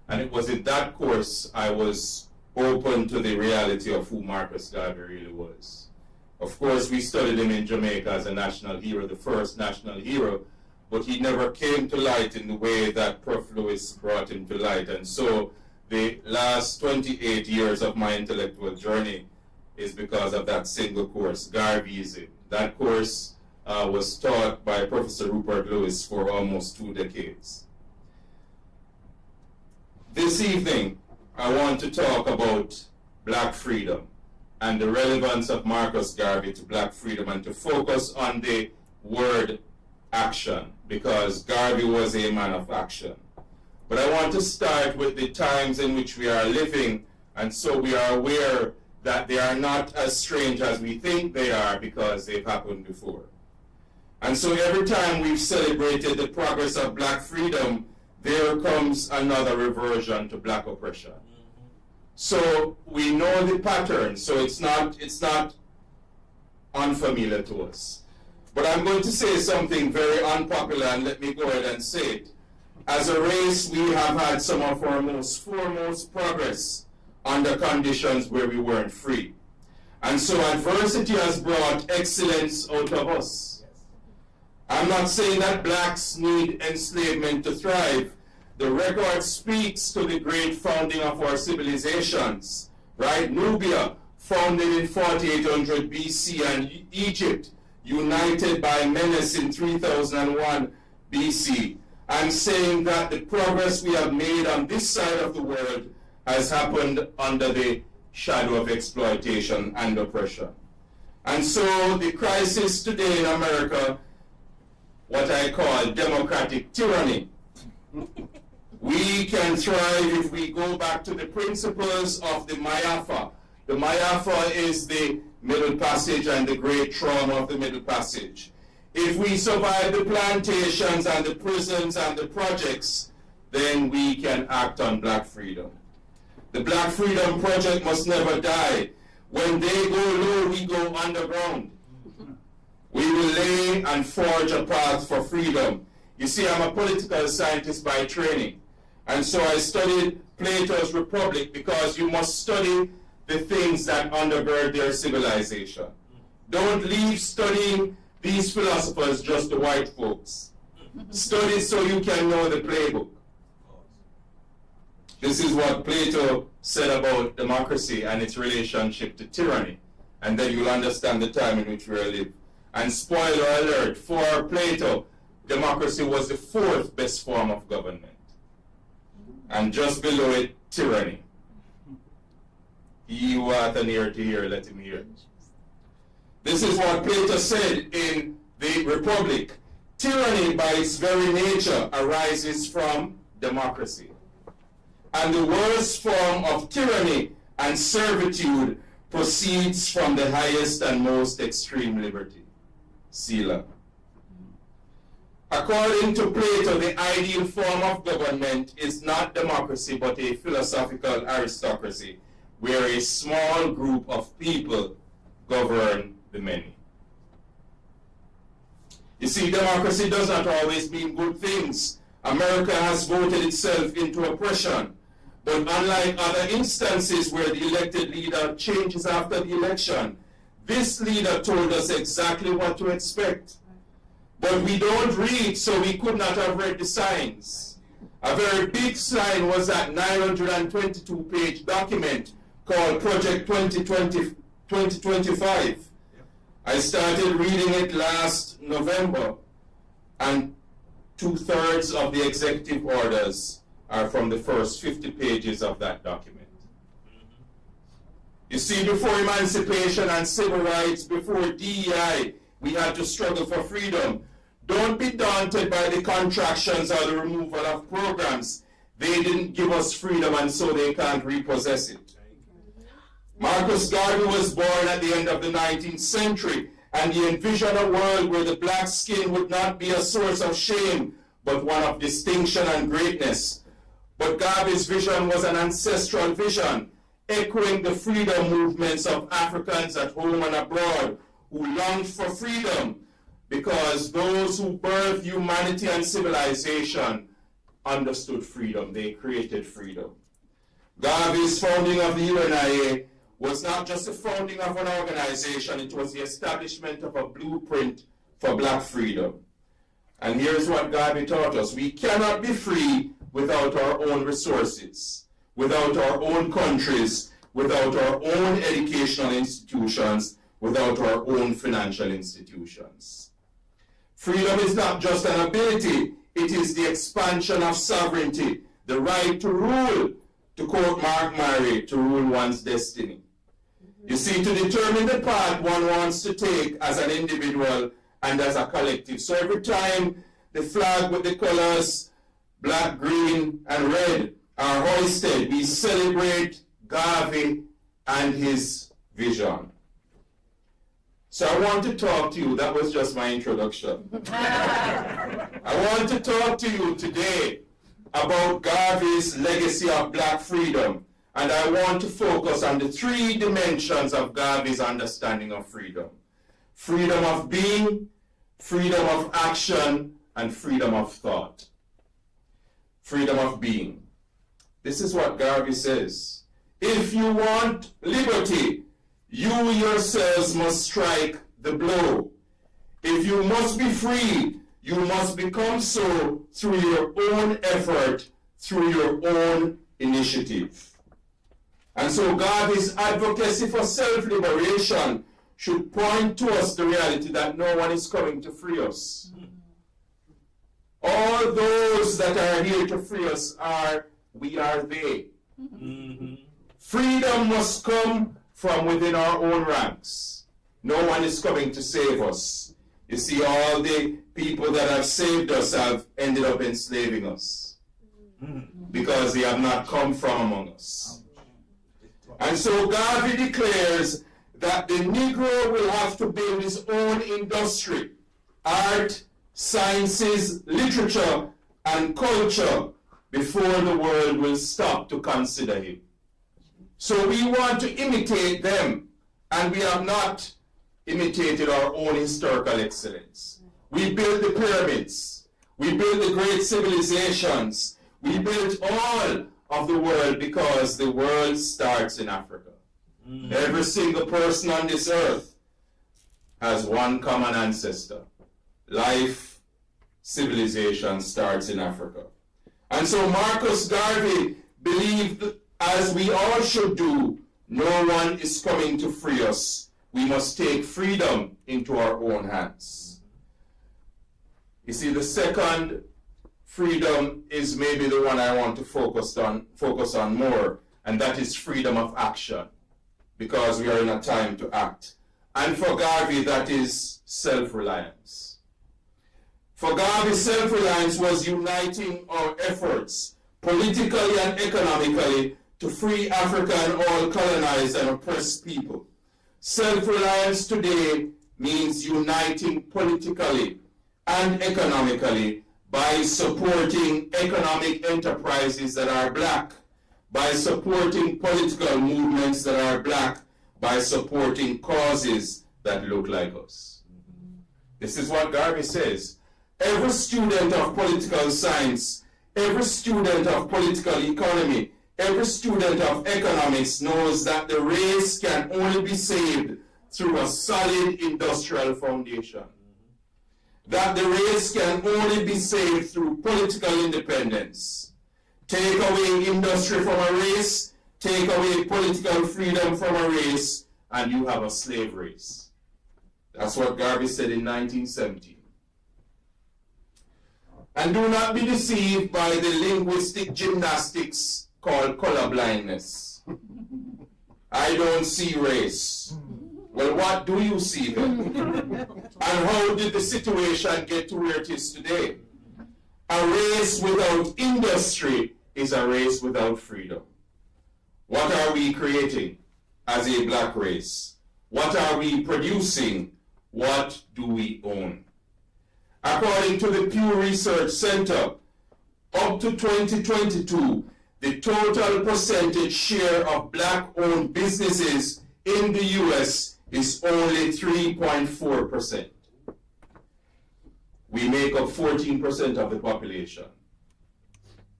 And it was in that course I was open to the reality of who Marcus Garvey really was. Of course, we studied him in Jamaica as a national hero, the first national hero, but he never came to light in the way that Prof. Lewis brought him to light. And so the last 28 years of my intellectual journey is because of that single course, Garveyism. That course was taught by Professor Rupert Lewis for almost 2 decades. This evening, I want to talk about Black freedom and the relevance of Marcus Garvey to Black freedom, and to focus on the word action, because Garvey was a man of action. But I want to start with the times in which we are living, and so we are aware that they are not as strange as we think they are, because they've happened before. And so every time we've celebrated the progress of Black freedom, there comes another reversion to Black oppression. So we know the pattern, so it's not unfamiliar to us. But I'm going to say something very unpopular, and let me go ahead and say it. As a race, we have had some of our most foremost progress under conditions where we weren't free. And so adversity has brought excellence out of us. I'm not saying that blacks need enslavement to thrive. The record speaks to the great founding of our civilizations, right? Nubia, founded in 4800 BC, and Egypt, united by Menes in 3001 BC. I'm saying that the progress we have made on this side of the world has happened under the shadow of exploitation and oppression. And so the crisis today in America, what I call democratic tyranny. We can thrive if we go back to the principles of the Mayafa. The Mayafa is the Middle Passage and the great trauma of the Middle Passage. If we survive the plantations and the prisons and the projects, then we can act on Black freedom. The Black Freedom Project must never die. When they go low, we go underground. We will lay and forge a path for freedom. You see, I'm a political scientist by training. And so I studied Plato's Republic because you must study the things that undergird their civilization. Don't leave studying these philosophers just the white folks. Study so you can know the playbook. This is what Plato said about democracy and its relationship to tyranny. And then you'll understand the time in which we are living. And spoiler alert, for Plato, democracy was the 4th best form of government. And just below it, tyranny. He who hath an ear to hear, let him hear. This is what Plato said in the Republic. Tyranny, by its very nature, arises from democracy. And the worst form of tyranny and servitude proceeds from the highest and most extreme liberty. Sila. According to Plato, the ideal form of government is not democracy, but a philosophical aristocracy, where a small group of people govern the many. You see, democracy does not always mean good things. America has voted itself into oppression. But unlike other instances where the elected leader changes after the election, this leader told us exactly what to expect. But we don't read, so we could not have read the signs. A very big sign was that 922-page document called Project 2025. I started reading it last November, and 2/3 of the executive orders are from the first 50 pages of that document. You see, before emancipation and civil rights, before DEI, we had to struggle for freedom. Don't be daunted by the contractions or the removal of programs. They didn't give us freedom, and so they can't repossess it. Marcus Garvey was born at the end of the 19th century, and he envisioned a world where the black skin would not be a source of shame, but one of distinction and greatness. But Garvey's vision was an ancestral vision, echoing the freedom movements of Africans at home and abroad who longed for freedom, because those who birthed humanity and civilization understood freedom. They created freedom. Garvey's founding of the UNIA was not just the founding of an organization, it was the establishment of a blueprint for black freedom. And here's what Garvey taught us. We cannot be free without our own resources, without our own countries, without our own educational institutions, without our own financial institutions. Freedom is not just an ability, it is the expansion of sovereignty, the right to rule, to quote Mark Murray, to rule one's destiny. You see, to determine the path one wants to take as an individual and as a collective. So every time the flag with the colors black, green, and red are hoisted, we celebrate Garvey and his vision. So I want to talk to you, that was just my introduction. I want to talk to you today about Garvey's legacy of black freedom, and I want to focus on the 3 dimensions of Garvey's understanding of freedom. Freedom of being, freedom of action, and freedom of thought. Freedom of being. This is what Garvey says. If you want liberty, you yourselves must strike the blow. If you must be free, you must become so through your own effort, through your own initiative. And so Garvey's advocacy for self-liberation should point to us the reality that no one is coming to free us. All those that are here to free us we are they. Freedom must come from within our own ranks. No one is coming to save us. You see, all the people that have saved us have ended up enslaving us because they have not come from among us. And so Garvey declares that the Negro will have to build his own industry, art, sciences, literature, and culture before the world will stop to consider him. So we want to imitate them, and we have not imitated our own historical excellence. We built the pyramids. We built the great civilizations. We built all of the world because the world starts in Africa. Every single person on this earth has one common ancestor. Life, civilization starts in Africa. And so Marcus Garvey believed, as we all should do, no one is coming to free us. We must take freedom into our own hands. You see, the second freedom is maybe the one I want to focus on more, and that is freedom of action, because we are in a time to act. And for Garvey, that is self-reliance. For Garvey, self-reliance was uniting our efforts, politically and economically, to free Africa and all colonized and oppressed people. Self-reliance today means uniting politically and economically by supporting economic enterprises that are black, by supporting political movements that are black, by supporting causes that look like us. This is what Garvey says. Every student of political science, every student of political economy, every student of economics knows that the race can only be saved through a solid industrial foundation. That the race can only be saved through political independence. Take away industry from a race, take away political freedom from a race, and you have a slave race. That's what Garvey said in 1917. And do not be deceived by the linguistic gymnastics called color blindness. I don't see race. Well, what do you see then? And how did the situation get to where it is today? A race without industry is a race without freedom. What are we creating as a black race? What are we producing? What do we own? According to the Pew Research Center, up to 2022, the total percentage share of black-owned businesses in the U.S. is only 3.4%. We make up 14% of the population,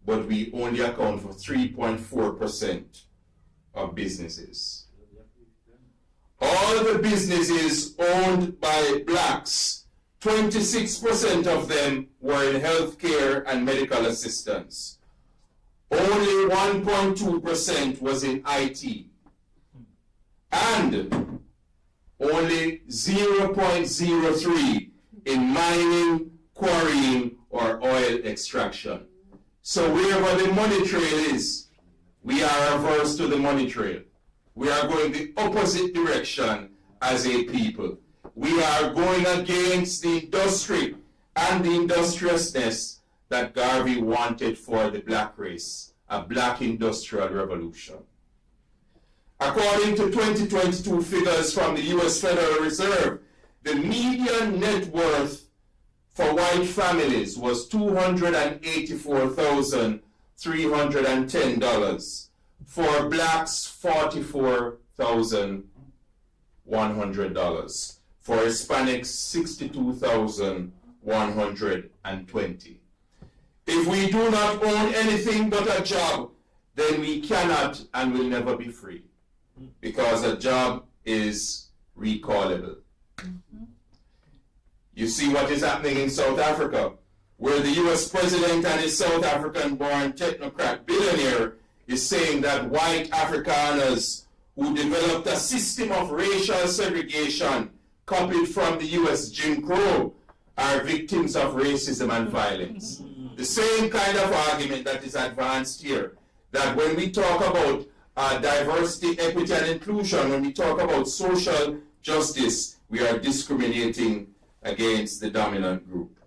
but we only account for 3.4% of businesses. All the businesses owned by blacks, 26% of them were in healthcare and medical assistance. Only 1.2% was in IT. And only 0.03 in mining, quarrying, or oil extraction. So wherever the money trail is, we are averse to the money trail. We are going the opposite direction as a people. We are going against the industry and the industriousness that Garvey wanted for the black race, a black industrial revolution. According to 2022 figures from the U.S. Federal Reserve, the median net worth for white families was $284,310. For blacks, $44,100. For Hispanics, $62,120. If we do not own anything but a job, then we cannot and will never be free, because a job is recallable. You see what is happening in South Africa, where the US president and his South African-born technocrat billionaire is saying that white Afrikaners who developed a system of racial segregation copied from the US Jim Crow are victims of racism and violence. The same kind of argument that is advanced here, that when we talk about diversity, equity, and inclusion, when we talk about social justice, we are discriminating against the dominant group.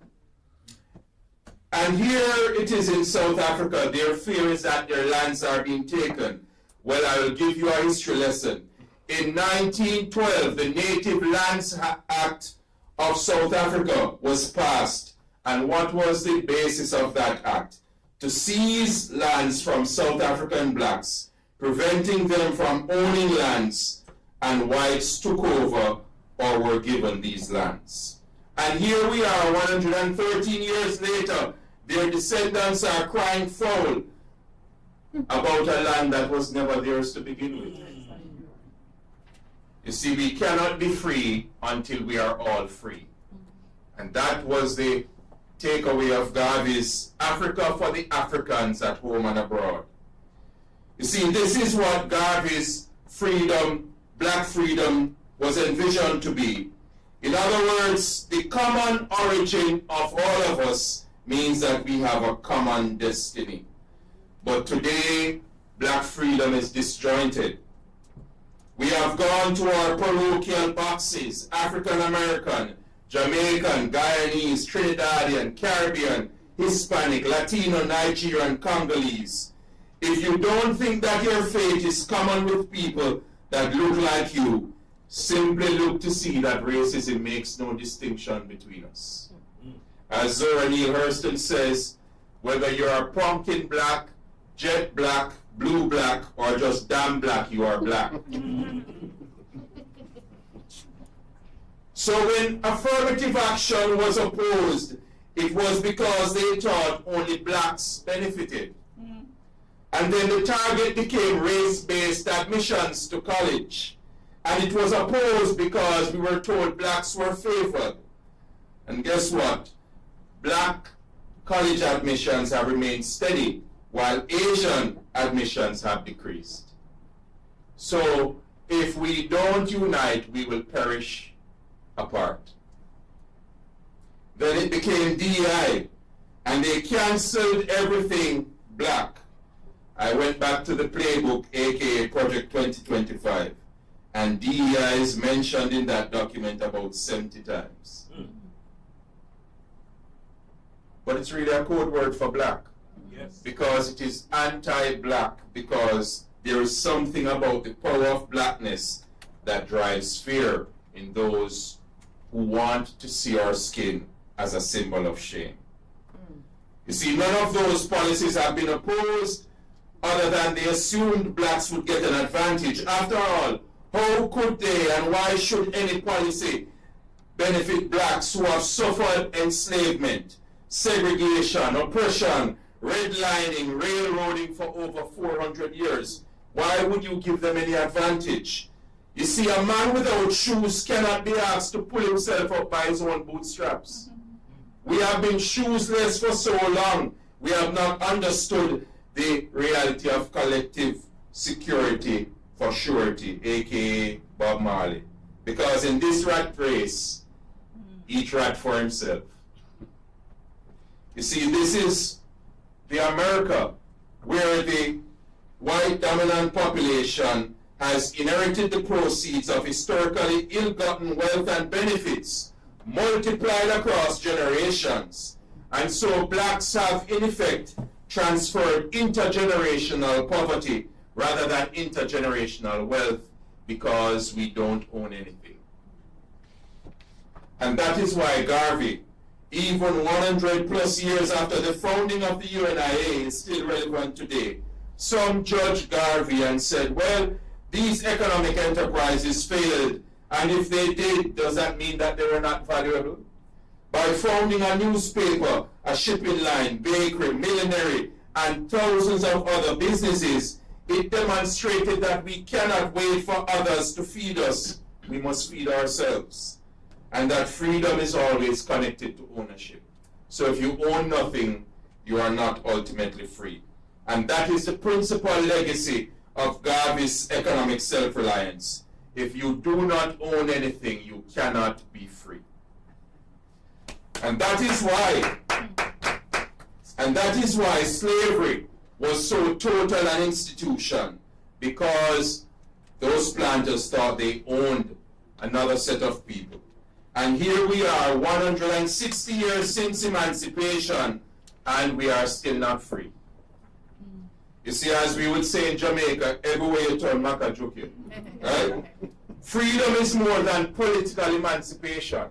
And here it is in South Africa, their fear is that their lands are being taken. Well, I will give you a history lesson. In 1912, the Native Lands Act of South Africa was passed. And what was the basis of that act? To seize lands from South African blacks, preventing them from owning lands, and whites took over or were given these lands. And here we are, 113 years later, their descendants are crying foul about a land that was never theirs to begin with. You see, we cannot be free until we are all free. And that was the takeaway of Garvey's Africa for the Africans at home and abroad. You see, this is what Garvey's freedom, black freedom, was envisioned to be. In other words, the common origin of all of us means that we have a common destiny. But today, black freedom is disjointed. We have gone to our parochial boxes, African American, Jamaican, Guyanese, Trinidadian, Caribbean, Hispanic, Latino, Nigerian, Congolese. If you don't think that your fate is common with people that look like you, simply look to see that racism makes no distinction between us. As Zora Neale Hurston says, whether you're a pumpkin black, jet black, blue black, or just damn black, you are black. So when affirmative action was opposed, it was because they thought only blacks benefited. And then the target became race-based admissions to college. And it was opposed because we were told blacks were favored. And guess what? Black college admissions have remained steady, while Asian admissions have decreased. So if we don't unite, we will perish apart. Then it became DEI, and they canceled everything black. I went back to the playbook, aka Project 2025, and DEI is mentioned in that document about 70 times. But it's really a code word for black. Yes. Because it is anti-black, because there is something about the power of blackness that drives fear in those who want to see our skin as a symbol of shame. You see, none of those policies have been opposed other than they assumed blacks would get an advantage. After all, how could they and why should any policy benefit blacks who have suffered enslavement, segregation, oppression, redlining, railroading for over 400 years? Why would you give them any advantage? You see, a man without shoes cannot be asked to pull himself up by his own bootstraps. We have been shoesless for so long, we have not understood the reality of collective security for surety, aka Bob Marley. Because in this rat race, each rat for himself. You see, this is the America where the white dominant population has inherited the proceeds of historically ill-gotten wealth and benefits multiplied across generations. And so blacks have, in effect, transferred intergenerational poverty rather than intergenerational wealth because we don't own anything. And that is why Garvey, even 100 plus years after the founding of the UNIA, is still relevant today. Some judged Garvey and said, well, these economic enterprises failed, and if they did, does that mean that they were not valuable? By founding a newspaper, a shipping line, bakery, millinery, and thousands of other businesses, it demonstrated that we cannot wait for others to feed us. We must feed ourselves. And that freedom is always connected to ownership. So if you own nothing, you are not ultimately free. And that is the principal legacy of Garvey's economic self-reliance. If you do not own anything, you cannot be free. And that is why slavery was so total an institution, because those planters thought they owned another set of people. And here we are, 160 years since emancipation, and we are still not free. You see, as we would say in Jamaica, everywhere you turn, Makajuki. Right? Freedom is more than political emancipation.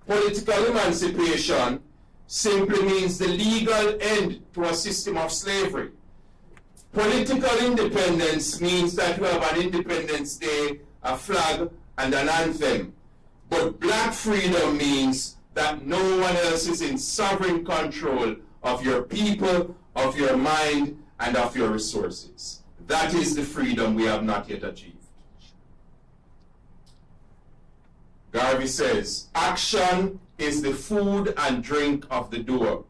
Political emancipation simply means the legal end to a system of slavery. Political independence means that you have an Independence Day, a flag, and an anthem. But black freedom means that no one else is in sovereign control of your people, of your mind, and of your resources. That is the freedom we have not yet achieved. Garvey says, action is the food and drink of the doer.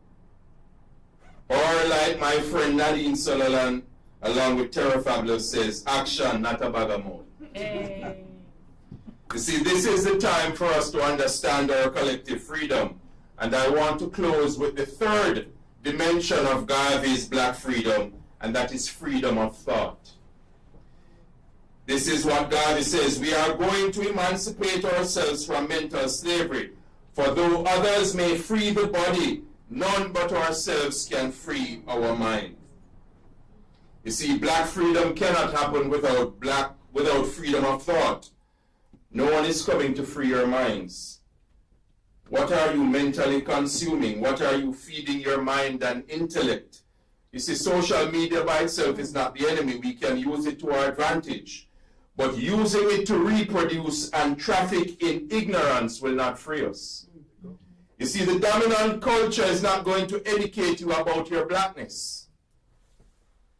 Or like my friend Nadine Sutherland, along with Terra Fabulous, says, action, not a bag of mouth. Hey. You see, this is the time for us to understand our collective freedom. And I want to close with the third dimension of Garvey's black freedom, and that is freedom of thought. This is what Garvey says: we are going to emancipate ourselves from mental slavery, for though others may free the body, none but ourselves can free our mind. You see, black freedom cannot happen without freedom of thought. No one is coming to free your minds. What are you mentally consuming? What are you feeding your mind and intellect? You see, social media by itself is not the enemy. We can use it to our advantage. But using it to reproduce and traffic in ignorance will not free us. You see, the dominant culture is not going to educate you about your blackness.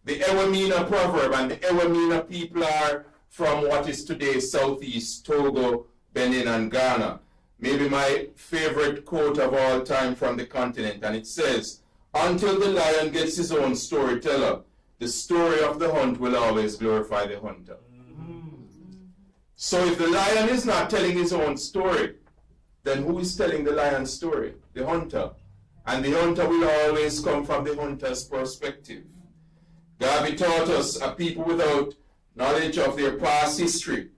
The Ewamina proverb, and the Ewamina people are from what is today Southeast Togo, Benin, and Ghana. Maybe my favorite quote of all time from the continent, and it says, until the lion gets his own storyteller, the story of the hunt will always glorify the hunter. So if the lion is not telling his own story, then who is telling the lion's story? The hunter. And the hunter will always come from the hunter's perspective. Garvey taught us a people without knowledge of their past history.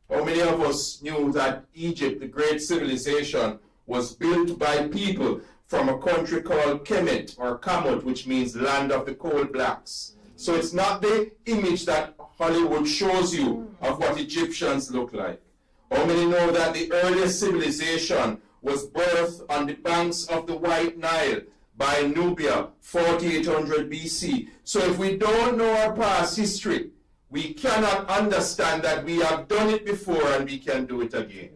How many of us knew that Egypt, the great civilization, was built by people from a country called Kemet or Kamut, which means land of the coal blacks? So it's not the image that Hollywood shows you of what Egyptians look like. How many know that the earliest civilization was birthed on the banks of the White Nile by Nubia, 4800 BC? So if we don't know our past history, we cannot understand that we have done it before and we can do it again.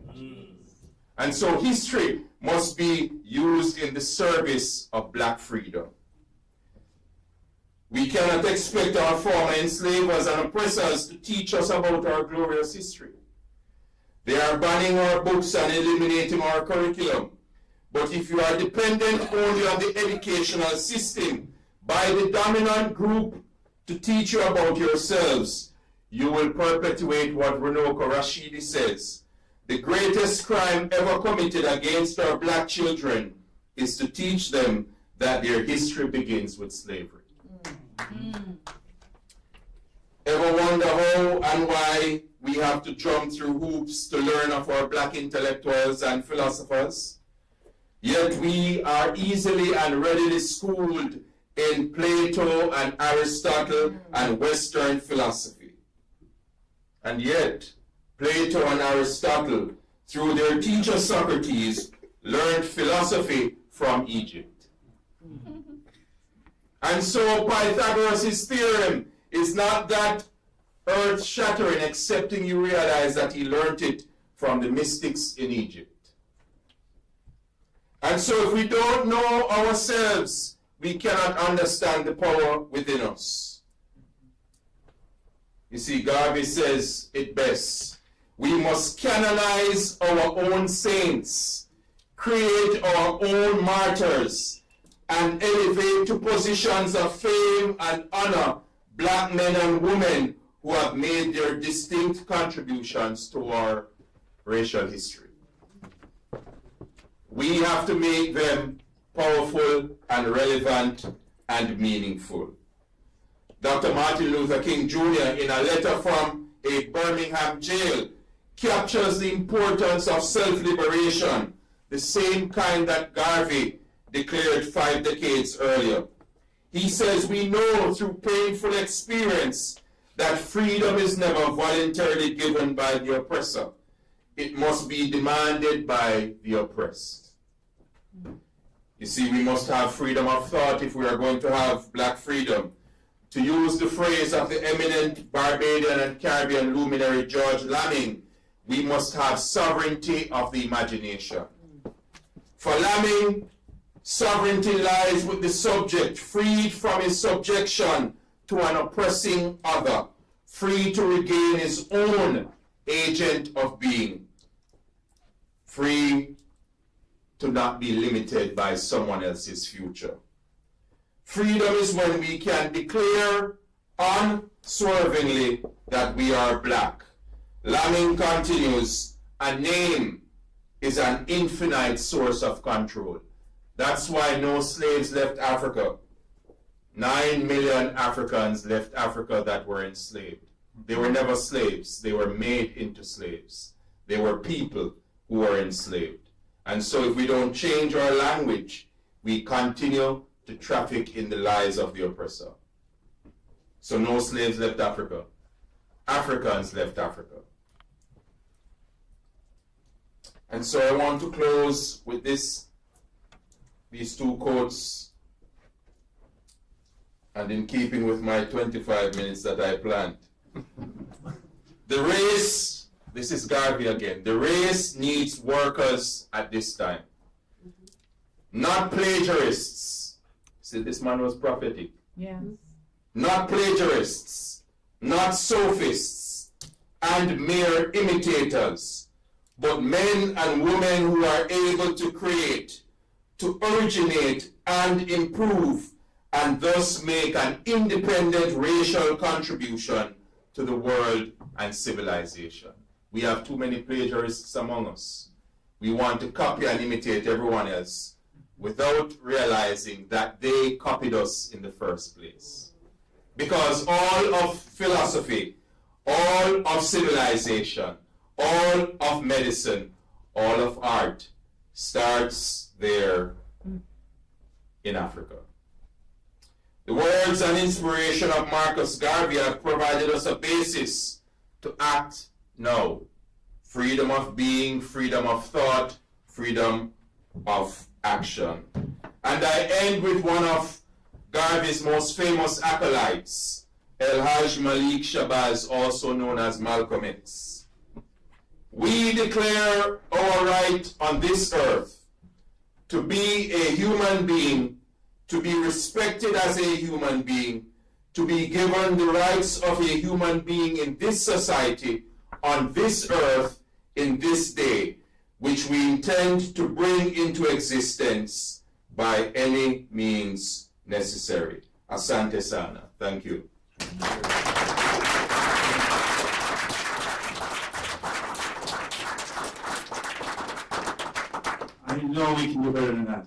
And so history must be used in the service of black freedom. We cannot expect our former enslavers and oppressors to teach us about our glorious history. They are banning our books and eliminating our curriculum. But if you are dependent only on the educational system by the dominant group to teach you about yourselves, you will perpetuate what Runoko Rashidi says. The greatest crime ever committed against our black children is to teach them that their history begins with slavery. Ever wonder how and why we have to jump through hoops to learn of our black intellectuals and philosophers? Yet we are easily and readily schooled in Plato and Aristotle and Western philosophy. And yet, Plato and Aristotle, through their teacher Socrates, learned philosophy from Egypt. And so Pythagoras' theorem is not that earth-shattering, excepting you realize that he learned it from the mystics in Egypt. And so if we don't know ourselves, we cannot understand the power within us. You see, Garvey says it best. We must canonize our own saints, create our own martyrs, and elevate to positions of fame and honor black men and women who have made their distinct contributions to our racial history. We have to make them powerful and relevant and meaningful. Dr. Martin Luther King Jr., in a letter from a Birmingham jail, captures the importance of self-liberation, the same kind that Garvey declared 5 decades earlier. He says, we know through painful experience that freedom is never voluntarily given by the oppressor. It must be demanded by the oppressed. You see, we must have freedom of thought if we are going to have black freedom. To use the phrase of the eminent Barbadian and Caribbean luminary George Lamming, we must have sovereignty of the imagination. For Laming, sovereignty lies with the subject, freed from his subjection to an oppressing other, free to regain his own agent of being, free to not be limited by someone else's future. Freedom is when we can declare unswervingly that we are black. Laming continues, a name is an infinite source of control. That's why no slaves left Africa. 9 million Africans left Africa that were enslaved. They were never slaves. They were made into slaves. They were people who were enslaved. And so if we don't change our language, we continue to traffic in the lives of the oppressor. So no slaves left Africa. Africans left Africa. And so I want to close with these two quotes, and in keeping with my 25 minutes that I planned. The race, this is Garvey again, the race needs workers at this time, not plagiarists. See, this man was prophetic. Yes. Not plagiarists, not sophists, and mere imitators, but men and women who are able to create, to originate and improve, and thus make an independent racial contribution to the world and civilization. We have too many plagiarists among us. We want to copy and imitate everyone else without realizing that they copied us in the first place. Because all of philosophy, all of civilization, all of medicine, all of art starts there in Africa. The words and inspiration of Marcus Garvey have provided us a basis to act now. Freedom of being, freedom of thought, freedom of action. And I end with one of Garvey's most famous acolytes, El Hajj Malik Shabazz, also known as Malcolm X. We declare our right on this earth to be a human being, to be respected as a human being, to be given the rights of a human being in this society, on this earth, in this day, which we intend to bring into existence by any means necessary. Asante sana. Thank you. I know we can do better than that.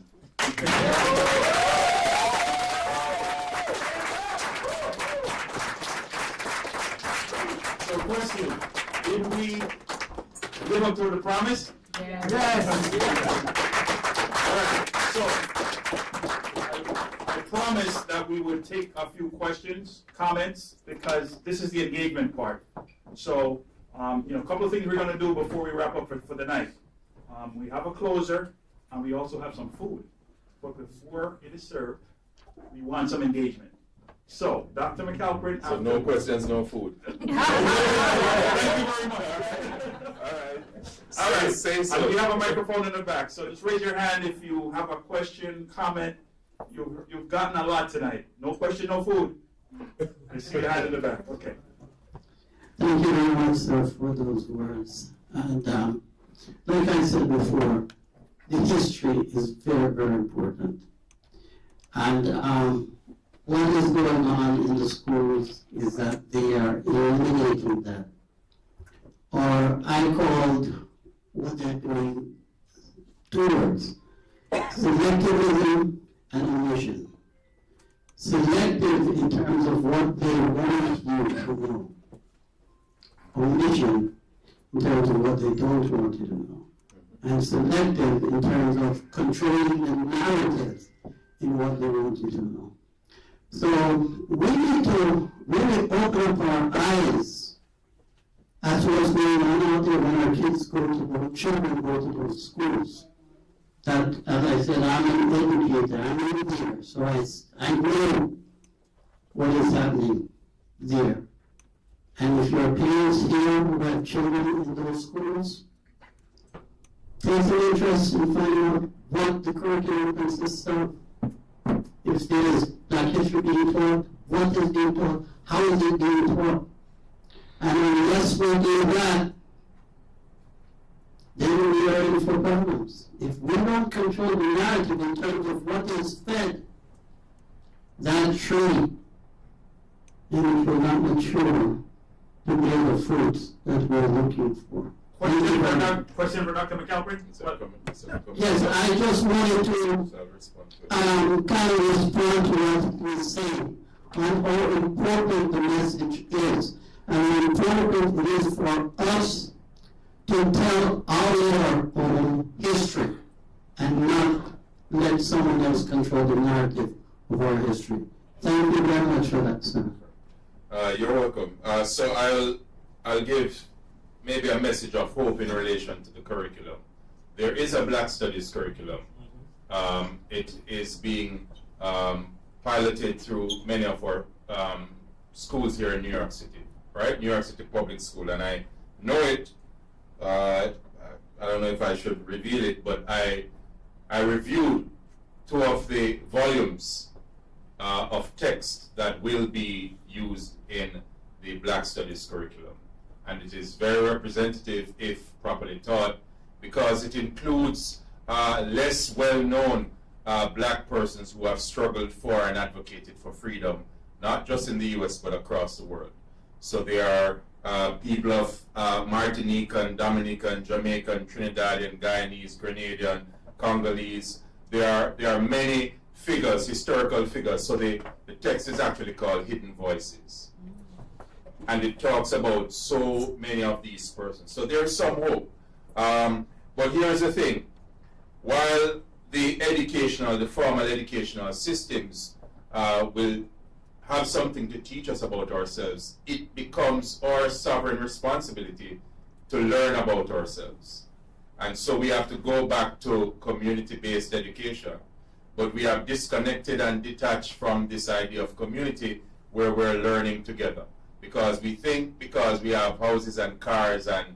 So question, did we live up to the promise? Yes. All right, so I promised that we would take a few questions, comments, because this is the engagement part. So, a couple of things we're going to do before we wrap up for the night. We have a closer, and we also have some food. But before it is served, we want some engagement. So, Dr. McCalpin. So no questions, no food. Thank you very much. All right. Say so. And we have a microphone in the back, so just raise your hand if you have a question, comment. You've gotten a lot tonight. No question, no food. I see your hand in the back. Okay. Thank you very much, sir, for those words. And like I said before, the history is very, very important. And what is going on in the schools is that they are eliminating that. Or I called what they're doing 2 words: selectivism and omission. Selective in terms of what they want you to know. Omission in terms of what they don't want you to know. And selective in terms of controlling the narrative in what they want you to know. So we need to really open up our eyes as to what's going on out there when our kids go to those children go to those schools. That, as I said, I'm an educator, I'm an engineer, so I know what is happening there. And if your parents here who have children in those schools, take some interest in finding out what the curriculum consists of. If there is Black history being taught, what is being taught, how is it being taught? And unless we do that, then we are in for problems. If we don't control the narrative in terms of what is fed that tree, then it will not mature to bear the fruits that we're looking for. Question for Dr. McCalpin? Yes, I just wanted to kind of respond to what was saying on how important the message is and how important it is for us to tell our own history and not let someone else control the narrative of our history. Thank you very much for that, sir. You're welcome. So I'll give maybe a message of hope in relation to the curriculum. There is a Black Studies curriculum. It is being piloted through many of our schools here in New York City, right? New York City Public School, and I know it. I don't know if I should reveal it, but I reviewed 2 of the volumes of text that will be used in the Black Studies curriculum. And it is very representative if properly taught, because it includes less well-known Black persons who have struggled for and advocated for freedom, not just in the US, but across the world. So there are people of Martinican, Dominican, Jamaican, Trinidadian, Guyanese, Grenadian, Congolese. There are many figures, historical figures. So the text is actually called Hidden Voices. And it talks about so many of these persons. So there's some hope. But here's the thing. While the formal educational systems will have something to teach us about ourselves, it becomes our sovereign responsibility to learn about ourselves. And so we have to go back to community-based education. But we have disconnected and detached from this idea of community where we're learning together. Because we think because we have houses and cars and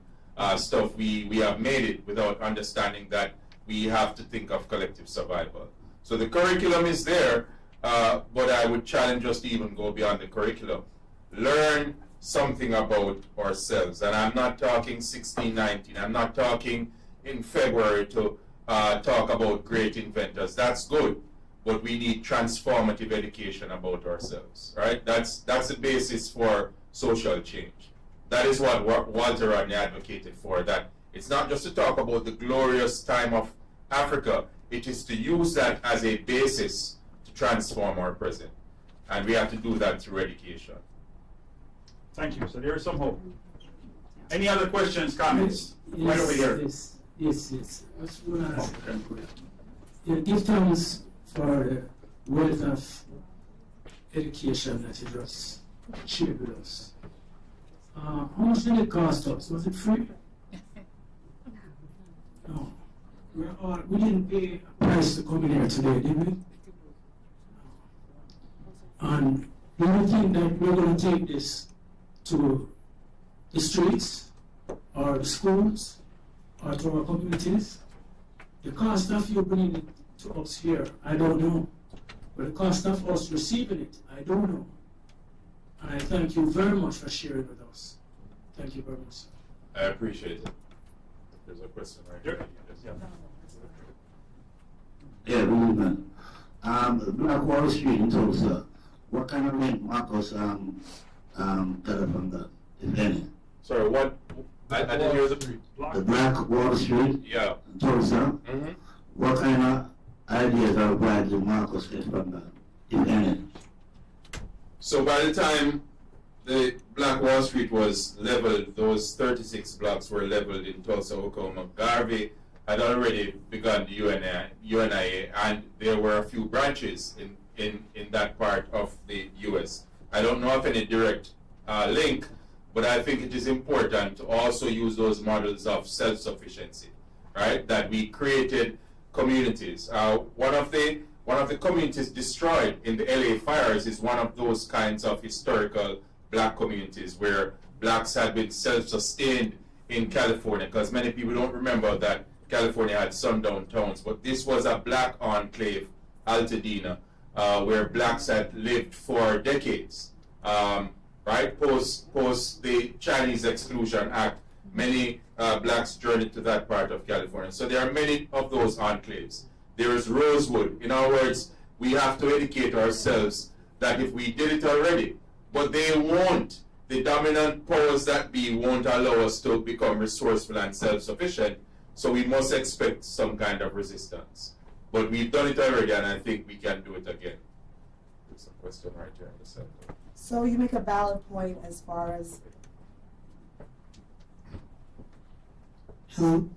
stuff, we have made it without understanding that we have to think of collective survival. So the curriculum is there, but I would challenge us to even go beyond the curriculum. Learn something about ourselves. And I'm not talking 1619. I'm not talking in February to talk about great inventors. That's good. But we need transformative education about ourselves, right? That's the basis for social change. That is what Walter Rodney advocated for, that it's not just to talk about the glorious time of Africa, it is to use that as a basis to transform our present. And we have to do that through education. Thank you. So there is some hope. Any other questions, comments? Right over here. Yes. I just want to ask give thanks for the wealth of education that you just shared with us. How much did it cost us? Was it free? No. We didn't pay a price to come in here today, did we? And do you think that we're going to take this to the streets or the schools or to our communities? The cost of you bringing it to us here, I don't know. But the cost of us receiving it, I don't know. And I thank you very much for sharing with us. Thank you very much, sir. I appreciate it. There's a question right here. Yeah, good evening. Black Wall Street in Tulsa, what kind of rent Marcus got from that, if any? Sorry, what? I didn't hear the Black Wall Street in Tulsa, what kind of ideas or advice did Marcus get from that, if any? So by the time the Black Wall Street was leveled, those 36 blocks were leveled in Tulsa, Oklahoma. Garvey had already begun the UNIA, and there were a few branches in that part of the U.S. I don't know of any direct link, but I think it is important to also use those models of self-sufficiency, right? That we created communities. One of the communities destroyed in the LA fires is one of those kinds of historical Black communities where Blacks had been self-sustained in California, because many people don't remember that California had sundown towns, but this was a black enclave, Altadena, where blacks had lived for decades. Right? Post the Chinese Exclusion Act, many blacks journeyed to that part of California. So there are many of those enclaves. There is Rosewood. In other words, we have to educate ourselves that if we did it already, but they won't. The dominant powers that be won't allow us to become resourceful and self-sufficient, so we must expect some kind of resistance. But we've done it already, and I think we can do it again. There's a question right here on the side. So you make a valid point as far as you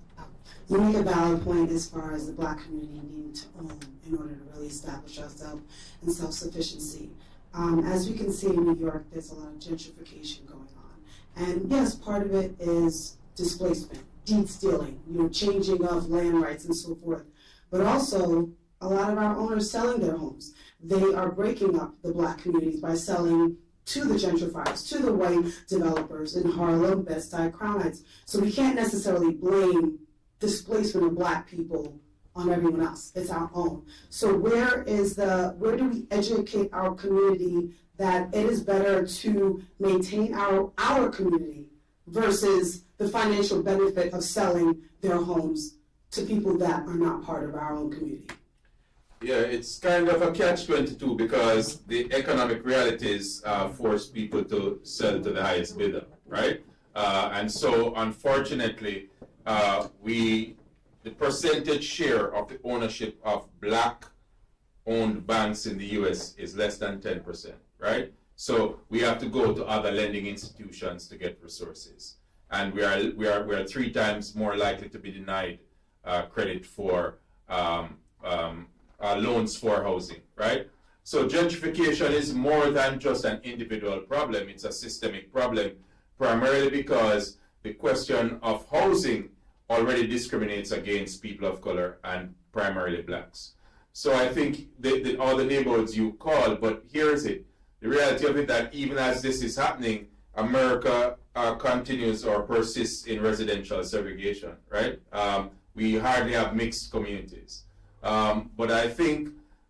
make a valid point as far as the black community needing to own in order to really establish ourselves in self-sufficiency. As we can see in New York, there's a lot of gentrification going on. And yes, part of it is displacement, deed stealing, changing of land rights and so forth. But also, a lot of our owners selling their homes. They are breaking up the black communities by selling to the gentrifiers, to the white developers in Harlem, Bed-Stuy, Crown Heights. So we can't necessarily blame displacement of black people on everyone else. It's our own. So where do we educate our community that it is better to maintain our community versus the financial benefit of selling their homes to people that are not part of our own community? Yeah, it's kind of a catch-22 because the economic realities force people to sell to the highest bidder, right? And so, unfortunately, the percentage share of the ownership of black-owned banks in the U.S. is less than 10%, right? So we have to go to other lending institutions to get resources, and we are 3 times more likely to be denied credit for loans for housing, right? So gentrification is more than just an individual problem. It's a systemic problem, primarily because the question of housing already discriminates against people of color and primarily blacks. So I think all the neighborhoods you call, but here's it. The reality of it that even as this is happening, America continues or persists in residential segregation, right? We hardly have mixed communities. But I think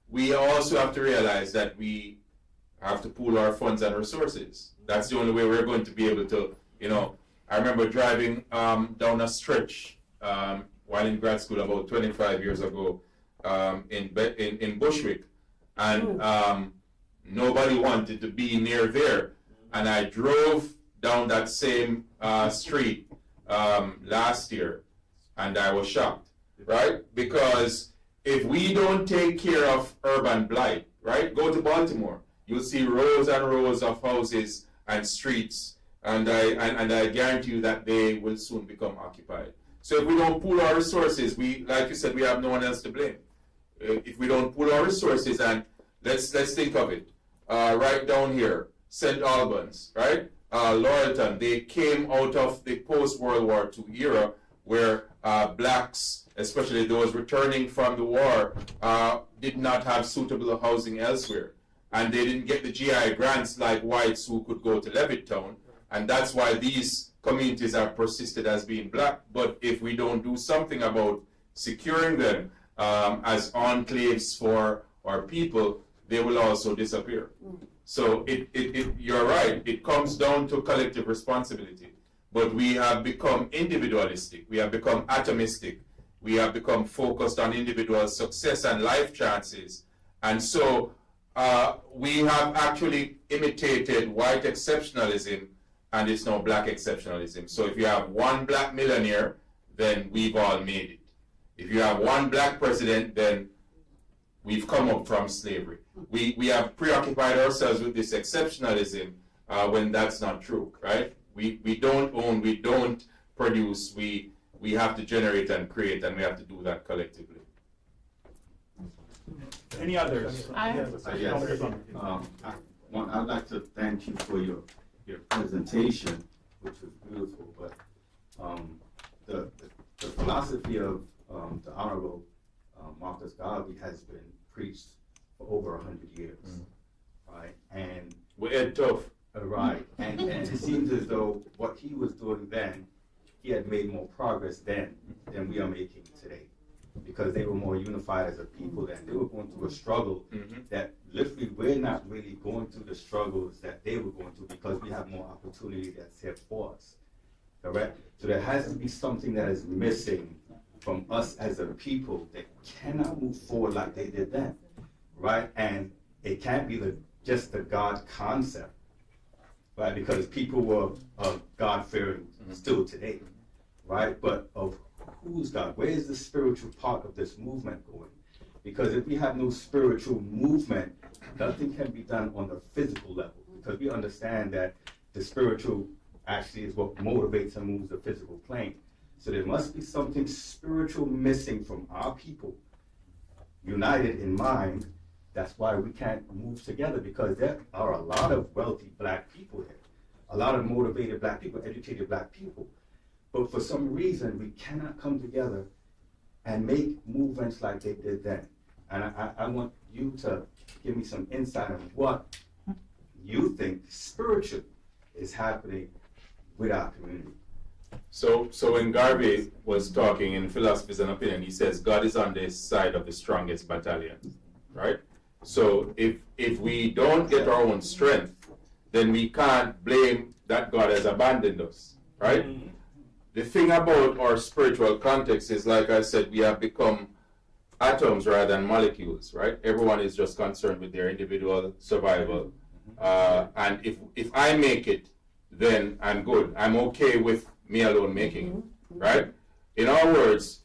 we also have to realize that we have to pool our funds and resources. That's the only way we're going to be able to, I remember driving down a stretch while in grad school about 25 years ago in Bushwick, and nobody wanted to be near there. And I drove down that same street last year, and I was shocked, right? Because if we don't take care of urban blight, right? Go to Baltimore, you'll see rows and rows of houses and streets, and I guarantee you that they will soon become occupied. So if we don't pool our resources, like you said, we have no one else to blame. If we don't pool our resources, and let's think of it, right down here, St. Albans, right? Laurelton, they came out of the post-World War II era where blacks, especially those returning from the war, did not have suitable housing elsewhere. And they didn't get the GI grants like whites who could go to Levittown. And that's why these communities have persisted as being black. But if we don't do something about securing them as enclaves for our people, they will also disappear. So you're right, it comes down to collective responsibility. But we have become individualistic, we have become atomistic, we have become focused on individual success and life chances. And so we have actually imitated white exceptionalism, and it's now black exceptionalism. So if you have one black millionaire, then we've all made it. If you have one black president, then we've come up from slavery. We have preoccupied ourselves with this exceptionalism when that's not true, right? We don't own, we don't produce, we have to generate and create, and we have to do that collectively. Any others? Yes. I'd like to thank you for your presentation, which was beautiful, but the philosophy of the Honorable Marcus Garvey has been preached for over 100 years, right? And we're tough. Right, and it seems as though what he was doing then he had made more progress then than we are making today. Because they were more unified as a people, and they were going through a struggle that literally we're not really going through the struggles that they were going through, because we have more opportunity that's here for us. Correct? So there has to be something that is missing from us as a people that cannot move forward like they did then, right? And it can't be just the God concept, right? Because people were God-fearing still today, right? But of who's God? Where is the spiritual part of this movement going? Because if we have no spiritual movement, nothing can be done on the physical level, because we understand that the spiritual actually is what motivates and moves the physical plane. So there must be something spiritual missing from our people, united in mind. That's why we can't move together, because there are a lot of wealthy black people here, a lot of motivated black people, educated black people. But for some reason, we cannot come together and make movements like they did then. And I want you to give me some insight on what you think spiritually is happening with our community. So when Garvey was talking in Philosophies and Opinion, he says God is on the side of the strongest battalion, right? So if we don't get our own strength, then we can't blame that God has abandoned us, right? The thing about our spiritual context is, like I said, we have become atoms rather than molecules, right? Everyone is just concerned with their individual survival. And if I make it, then I'm good. I'm okay with me alone making it, right? In our words,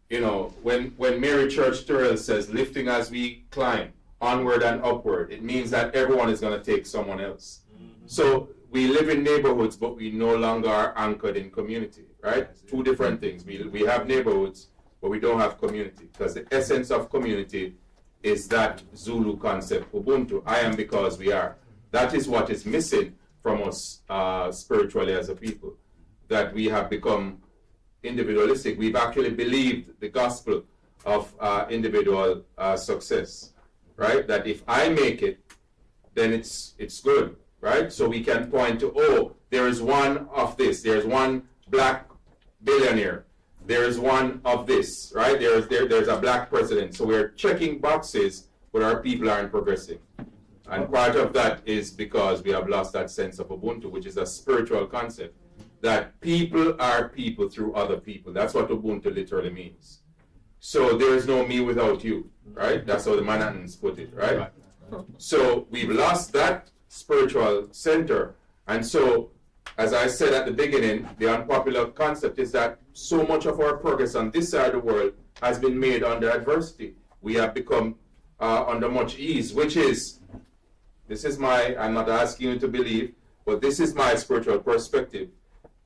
you know, when Mary Church Terrell says, lifting as we climb, onward and upward, it means that everyone is going to take someone else. So we live in neighborhoods, but we no longer are anchored in community, right? Two different things. We have neighborhoods, but we don't have community, because the essence of community is that Zulu concept, Ubuntu, I am because we are. That is what is missing from us spiritually as a people, that we have become individualistic. We've actually believed the gospel of individual success, right? That if I make it, then it's good, right? So we can point to, oh, there is one of this, there's one black billionaire, there is one of this, right? There's a black president. So we're checking boxes, but our people aren't progressing. And part of that is because we have lost that sense of Ubuntu, which is a spiritual concept, that people are people through other people. That's what Ubuntu literally means. So there is no me without you, right? That's how the Manhattans put it, right? So we've lost that spiritual center. And so, as I said at the beginning, the unpopular concept is that so much of our progress on this side of the world has been made under adversity. We have become under much ease, which is, this is my, I'm not asking you to believe, but this is my spiritual perspective.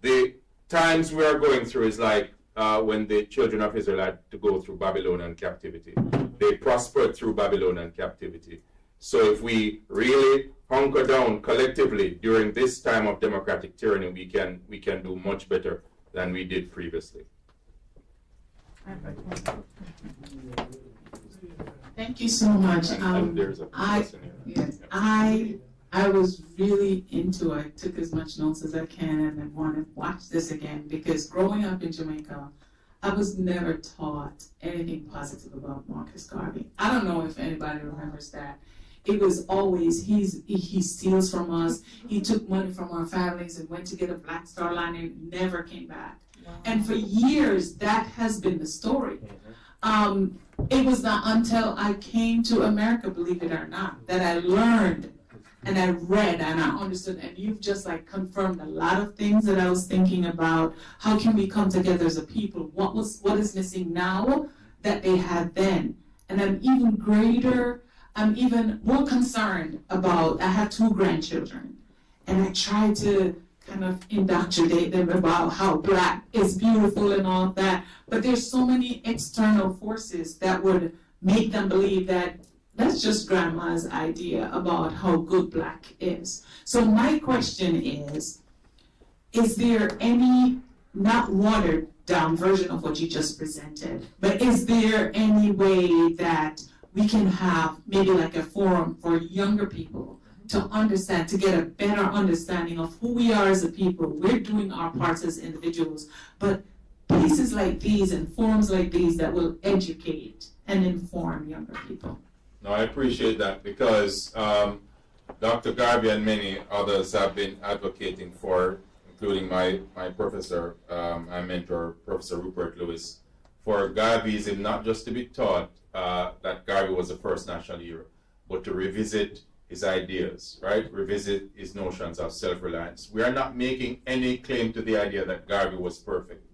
The times we are going through is like when the children of Israel had to go through Babylonian captivity. They prospered through Babylonian captivity. So if we really hunker down collectively during this time of democratic tyranny, we can do much better than we did previously. Thank you so much. And there's a question here. Yes, I was really into it. Took as much notes as I can and want to watch this again, because growing up in Jamaica, I was never taught anything positive about Marcus Garvey. I don't know if anybody remembers that. It was always he steals from us. He took money from our families and went to get a Black Star Line and never came back. Wow. And for years, that has been the story. It was not until I came to America, believe it or not, that I learned and I read and I understood. And you've just like confirmed a lot of things that I was thinking about. How can we come together as a people? What is missing now that they had then? And I'm even more concerned about, I have 2 grandchildren, and I try to kind of indoctrinate them about how black is beautiful and all of that, but there's so many external forces that would make them believe that that's just grandma's idea about how good black is. So my question is there any, not watered down version of what you just presented, but is there any way that we can have maybe like a forum for younger people to understand, to get a better understanding of who we are as a people. We're doing our parts as individuals, but pieces like these and forums like these that will educate and inform younger people. No, I appreciate that because Dr. Garvey and many others have been advocating for, including my professor, my mentor, Professor Rupert Lewis, for Garveyism not just to be taught that Garvey was the first national hero, but to revisit his ideas, right? Revisit his notions of self-reliance. We are not making any claim to the idea that Garvey was perfect.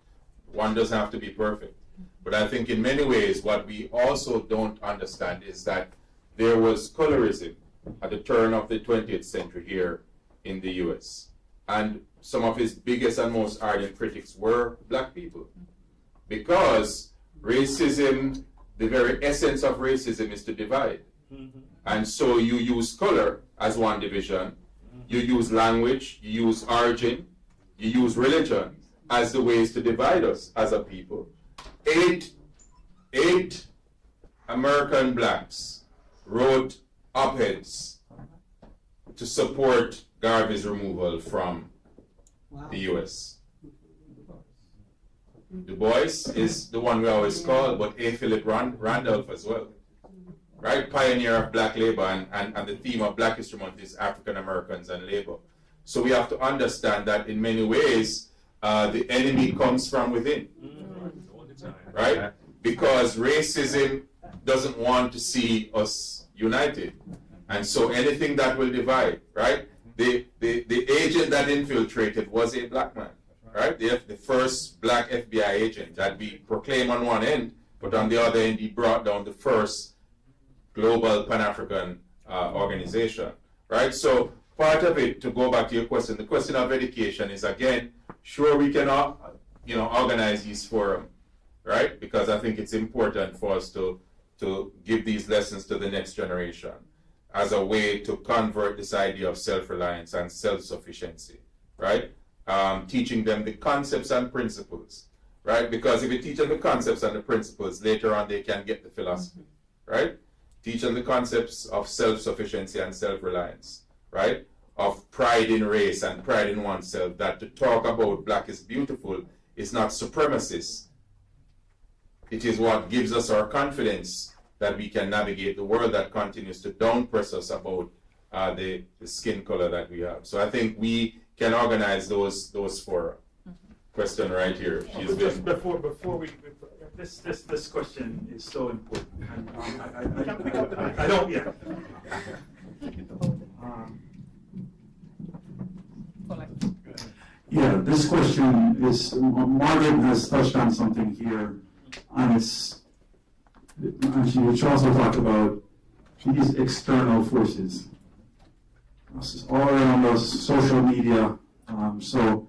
One doesn't have to be perfect. But I think in many ways what we also don't understand is that there was colorism at the turn of the 20th century here in the US. And some of his biggest and most ardent critics were black people. Because racism, the very essence of racism is to divide. And so you use color as one division, you use language, you use origin, you use religion as the ways to divide us as a people. Eight American blacks wrote op-eds to support Garvey's removal from the US. Du Bois is the one we always call, but A. Philip Randolph as well. Right? Pioneer of black labor, and the theme of Black History Month is African Americans and labor. So we have to understand that in many ways, the enemy comes from within. Right? Because racism doesn't want to see us united. And so anything that will divide, right? The agent that infiltrated was a black man, right? The first black FBI agent that we proclaim on one end, but on the other end, he brought down the first global Pan-African organization, right? So part of it, to go back to your question, the question of education is, again, sure we can organize these forums, right? Because I think it's important for us to give these lessons to the next generation as a way to convert this idea of self-reliance and self-sufficiency, right? Teaching them the concepts and principles, right? Because if you teach them the concepts and the principles, later on they can get the philosophy, right? Teach them the concepts of self-sufficiency and self-reliance, right? Of pride in race and pride in oneself, that to talk about black is beautiful is not supremacist. It is what gives us our confidence that we can navigate the world that continues to downpress us about the skin color that we have. So I think we can organize those fora. Question right here. Just before we this question is so important. I don't yet. Yeah, this question is, Margaret has touched on something here, and she also talked about these external forces all around us, social media. So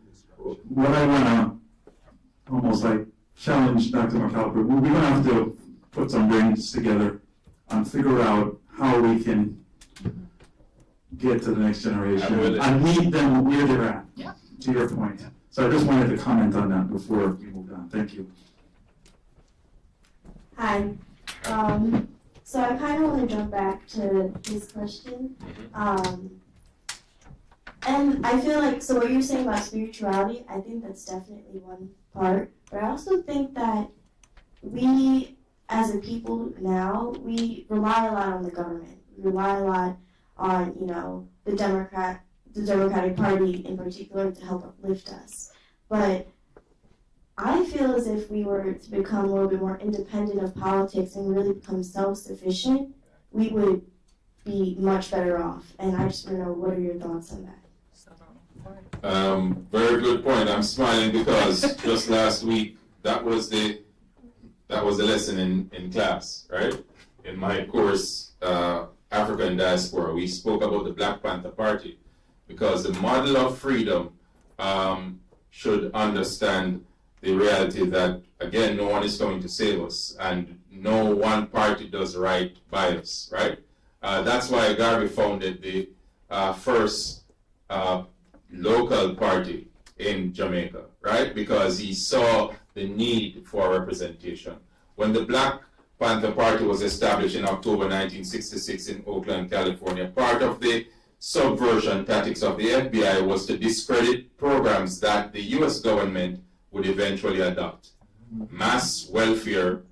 what I want to almost like challenge Dr. McCalpin, we're going to have to put some brains together and figure out how we can get to the next generation and meet them where they're at, to your point. So I just wanted to comment on that before we move on. Thank you. Hi. So I kind of want to jump back to this question. And I feel like, so what you're saying about spirituality, I think that's definitely one part. But I also think that we, as a people now, we rely a lot on the government. We rely a lot on, the Democratic Party in particular to help uplift us. But I feel as if we were to become a little bit more independent of politics and really become self-sufficient, we would be much better off. And I just want to know, what are your thoughts on that? Very good point. I'm smiling because just last week that was the lesson in class, right? In my course, African Diaspora, we spoke about the Black Panther Party because the model of freedom should understand the reality that, again, no one is going to save us and no one party does right by us, right? That's why Garvey founded the first local party in Jamaica, right? Because he saw the need for representation. When the Black Panther Party was established in October 1966 in Oakland, California, part of the subversion tactics of the FBI was to discredit programs that the US government would eventually adopt. Mass welfare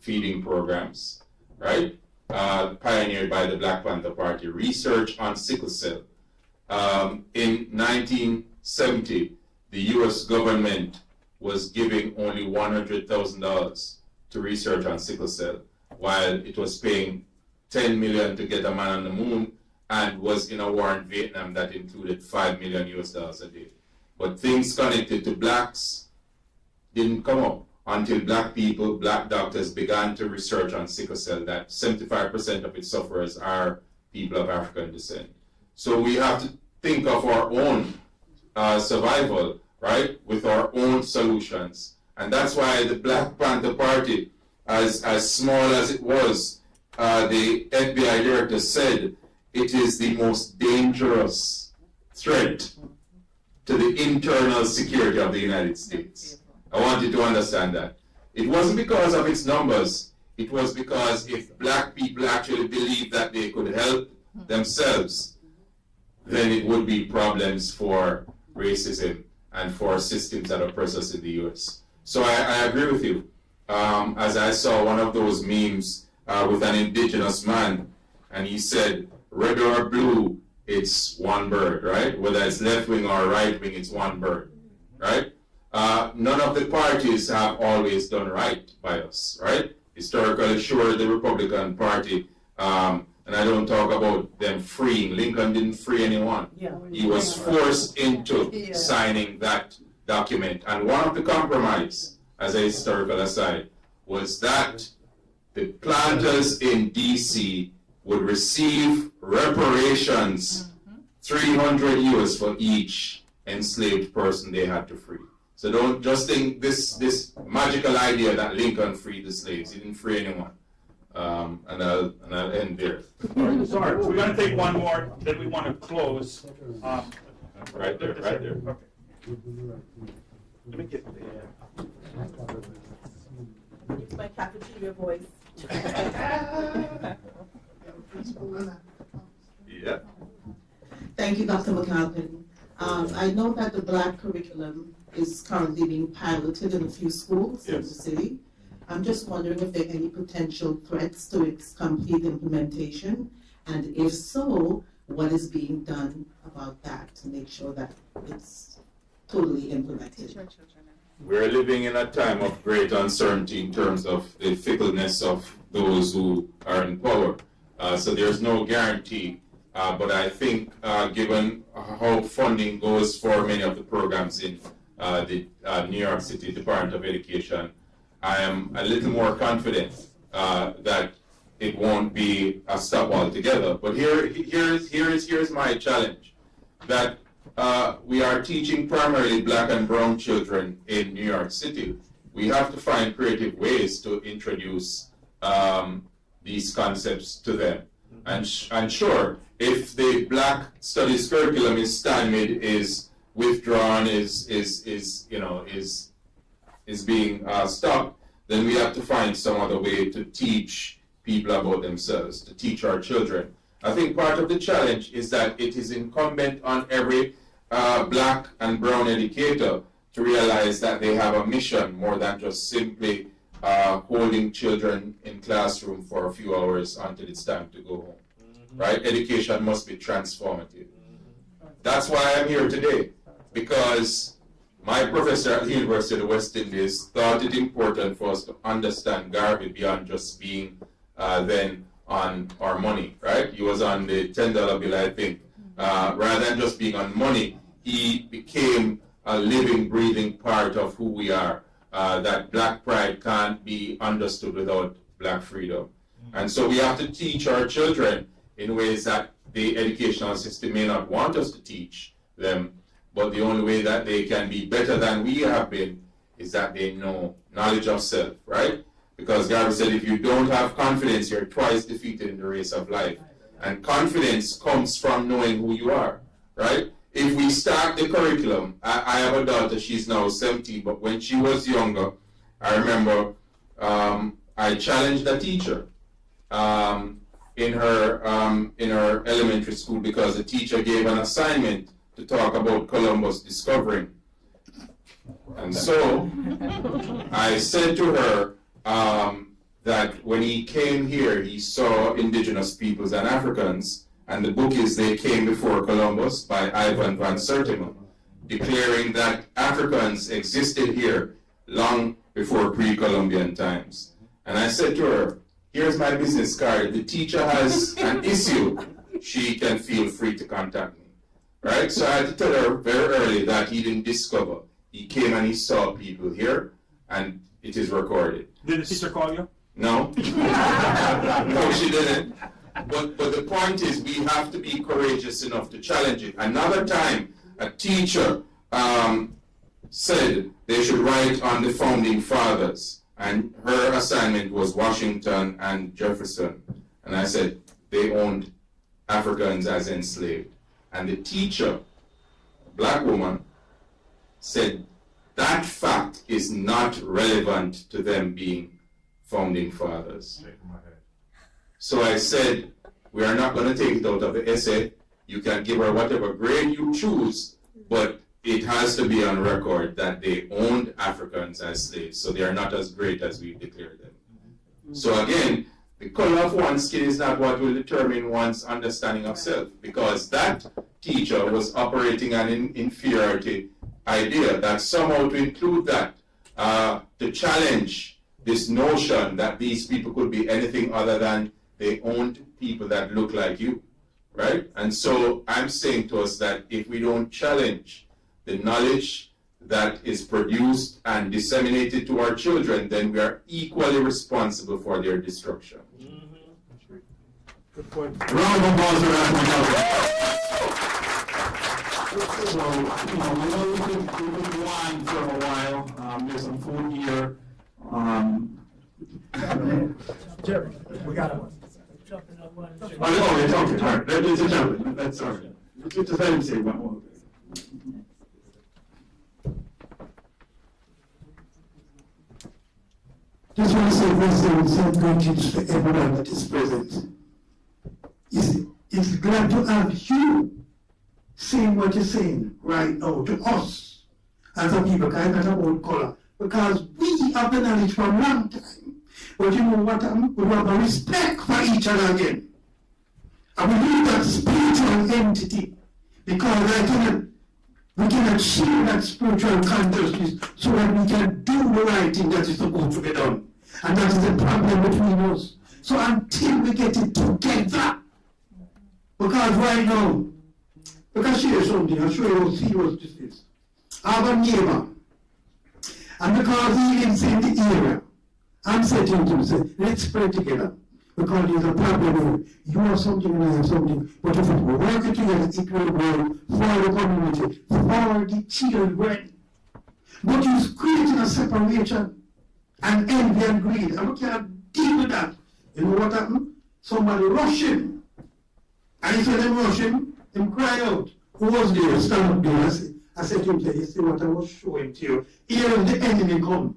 feeding programs, right? Pioneered by the Black Panther Party. Research on sickle cell. In 1970, the US government was giving only $100,000 to research on sickle cell, while it was paying $10 million to get a man on the moon, and was in a war in Vietnam that included $5 million a day. But things connected to blacks didn't come up until black people, black doctors began to research on sickle cell, that 75% of its sufferers are people of African descent. So we have to think of our own survival, right, with our own solutions. And that's why the Black Panther Party, as small as it was, the FBI director said it is the most dangerous threat to the internal security of the United States. I want you to understand that. It wasn't because of its numbers. It was because if black people actually believed that they could help themselves, then it would be problems for racism and for systems that oppress us in the US. So I agree with you. As I saw one of those memes with an indigenous man, and he said, red or blue, it's one bird, right? Whether it's left wing or right wing, it's one bird, right? None of the parties have always done right by us, right? Historically, sure, the Republican Party, and I don't talk about them freeing. Lincoln didn't free anyone. Yeah. He was forced into signing that document. And one of the compromise, as a historical aside, was that the planters in D.C. would receive reparations, 300 US for each enslaved person they had to free. So don't just think this magical idea that Lincoln freed the slaves. He didn't free anyone. And I'll end there. All right, sorry, we're going to take one more, then we want to close. Right there, right there. Okay. Let me get there. It's my cafeteria voice. Yeah. Thank you, Dr. McCalpin. I know that the Black curriculum is currently being piloted in a few schools in the city. I'm just wondering if there are any potential threats to its complete implementation, and if so, what is being done about that to make sure that it's totally implemented. We're living in a time of great uncertainty in terms of the fickleness of those who are in power. So there's no guarantee. But I think given how funding goes for many of the programs in the New York City Department of Education, I am a little more confident that it won't be a stop altogether. But here's my challenge, that we are teaching primarily black and brown children in New York City. We have to find creative ways to introduce these concepts to them. And sure, if the Black Studies curriculum is stymied, is withdrawn, is being stopped, then we have to find some other way to teach people about themselves, to teach our children. I think part of the challenge is that it is incumbent on every black and brown educator to realize that they have a mission more than just simply holding children in classroom for a few hours until it's time to go home. Right? Education must be transformative. That's why I'm here today, because my professor at the University of the West Indies thought it important for us to understand Garvey beyond just being then on our money, right? He was on the $10 bill, I think. Rather than just being on money, he became a living, breathing part of who we are. That black pride can't be understood without black freedom. And so we have to teach our children in ways that the educational system may not want us to teach them, but the only way that they can be better than we have been is that they know knowledge of self, right? Because Garvey said, if you don't have confidence, you're twice defeated in the race of life. And confidence comes from knowing who you are, right? If we start the curriculum, I have a daughter, she's now 17, but when she was younger, I remember I challenged a teacher. in her elementary school because the teacher gave an assignment to talk about Columbus discovering. And so I said to her that when he came here, he saw indigenous peoples and Africans, and the book is They Came Before Columbus by Ivan van Sertima, declaring that Africans existed here long before pre-Columbian times. And I said to her, here's my business card. If the teacher has an issue, she can feel free to contact me. Right? So I had to tell her very early that he didn't discover. He came and he saw people here, and it is recorded. Did the teacher call you? No. No, she didn't. But the point is, we have to be courageous enough to challenge it. Another time, a teacher said they should write on the founding fathers, and her assignment was Washington and Jefferson. And I said, they owned Africans as enslaved. And the teacher, a black woman, said that fact is not relevant to them being founding fathers. So I said, we are not going to take it out of the essay. You can give her whatever grade you choose, but it has to be on record that they owned Africans as slaves, so they are not as great as we declared them. So again, the color of one's skin is not what will determine one's understanding of self, because that teacher was operating an inferiority idea that somehow to include that, to challenge this notion that these people could be anything other than they owned people that look like you, right? And so I'm saying to us that if we don't challenge the knowledge that is produced and disseminated to our children, then we are equally responsible for their destruction. Good point. Round of applause for Dr. So, we know we could go on for a while. There's some food here. Jerry, we got one. Oh, it's okay. All right. Ladies and gentlemen, that's all right. Just let him say one more. Just want to say this and send greetings to everyone that is present. It's glad to have you saying what you're saying right now to us as a people, kind of about color, because we have the knowledge for a long time. But you know what? We have a respect for each other again. And we need that spiritual entity, because we cannot share that spiritual consciousness so that we can do the right thing that is supposed to be done. And that is the problem between us. So until we get it together, because right now, because share something, I'll show you how serious this is. I have a neighbor, and because he lives in the area, I'm saying to him, say, let's pray together. Because there's a problem here. You have something and I have something. But if we work together, it will grow for the community, for the children. But he's creating a separation and envy and greed. And we can't deal with that. You know what happened? Somebody rushed him. And he said, them rush him, cry out. Who was there? Stand up there. I said to him, you see what I was showing to you. Here is the enemy come.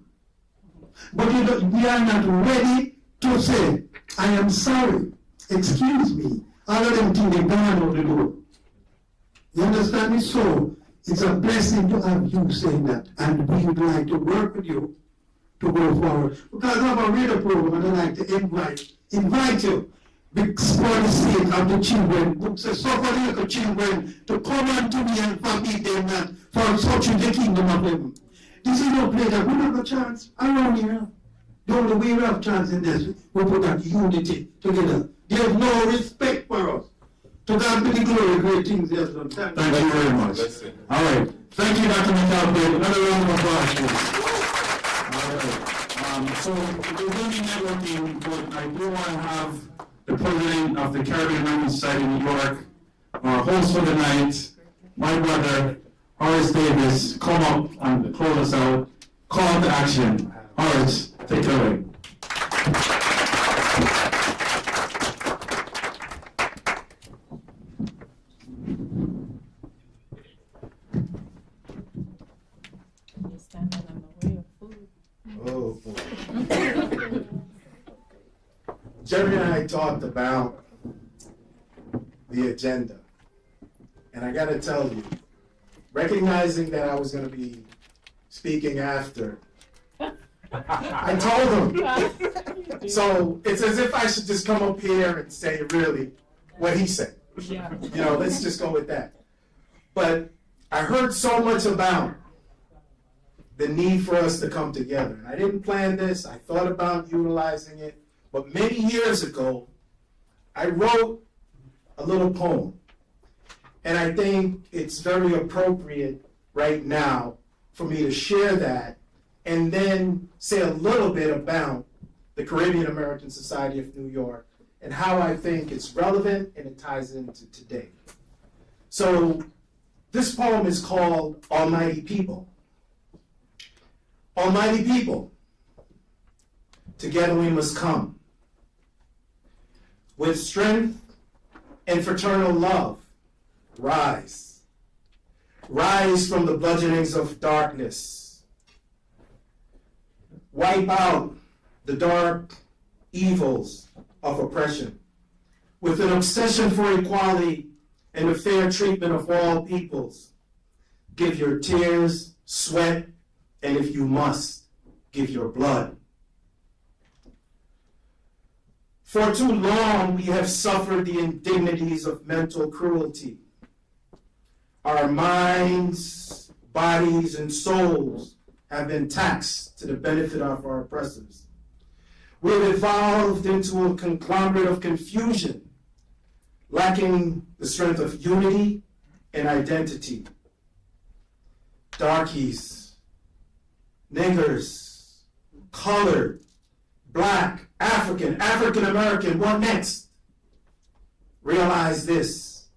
But we are not ready to say, I am sorry, excuse me. All of them think they're gone out the door. You understand me? So, it's a blessing to have you saying that. And we would like to work with you to go forward. Because I have a radio program and I like to invite you. Because for the sake of the children, books say, suffer the little children to come unto me and forbid them not, for such is the kingdom of heaven. This is no place that we have a chance around here. The only way we have chance in this, we put that unity together. There's no respect for us. To God be the glory, great things he has done. Thank you very much. All right. Thank you, Dr. McCalpin. Another round of applause, please. All right. So we're going to be networking, but I do want to have the president of the Caribbean American Society in New York, our host for the night, my brother, Horace Davis, come up and close us out. Call to action. Horace, take it away. Oh, boy. Jerry and I talked about the agenda. And I gotta tell you, recognizing that I was gonna be speaking after, I told him. So it's as if I should just come up here and say really what he said. Yeah. You know, let's just go with that. But I heard so much about the need for us to come together. And I didn't plan this. I thought about utilizing it. But many years ago, I wrote a little poem. And I think it's very appropriate right now for me to share that and then say a little bit about the Caribbean American Society of New York and how I think it's relevant and it ties into today. So this poem is called Almighty People. Almighty people, together we must come. With strength and fraternal love, rise. Rise from the bludgeonings of darkness. Wipe out the dark evils of oppression with an obsession for equality and the fair treatment of all peoples. Give your tears, sweat, and if you must, give your blood. For too long, we have suffered the indignities of mental cruelty. Our minds, bodies, and souls have been taxed to the benefit of our oppressors. We have evolved into a conglomerate of confusion, lacking the strength of unity and identity. Darkies, niggers, colored, black, African, African American, what next? Realize this.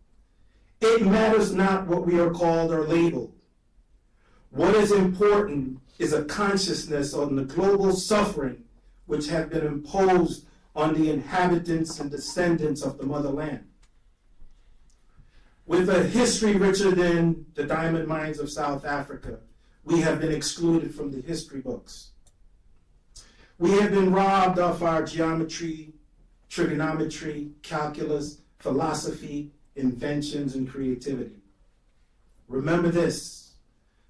It matters not what we are called or labeled. What is important is a consciousness on the global suffering which have been imposed on the inhabitants and descendants of the motherland. With a history richer than the diamond mines of South Africa, we have been excluded from the history books. We have been robbed of our geometry, trigonometry, calculus, philosophy, inventions, and creativity. Remember this,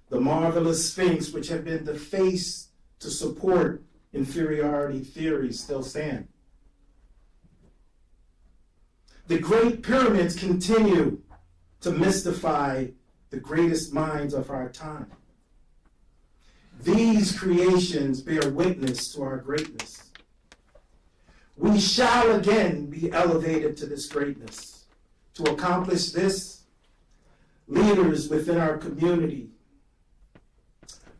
the marvelous Sphinx, which have been the face to support inferiority theories, still stand. The great pyramids continue to mystify the greatest minds of our time. These creations bear witness to our greatness. We shall again be elevated to this greatness. To accomplish this, leaders within our community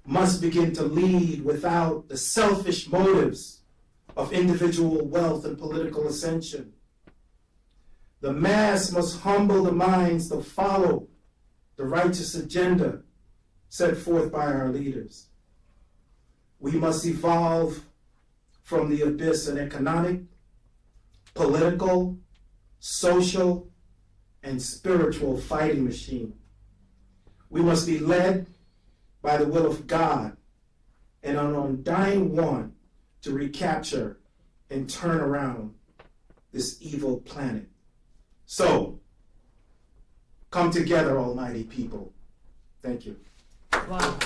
must begin to lead without the selfish motives of individual wealth and political ascension. The mass must humble the minds to follow the righteous agenda set forth by our leaders. We must evolve from the abyss an economic, political, social, and spiritual fighting machine. We must be led by the will of God and an undying want to recapture and turn around this evil planet. So, come together, almighty people. Thank you. Wow.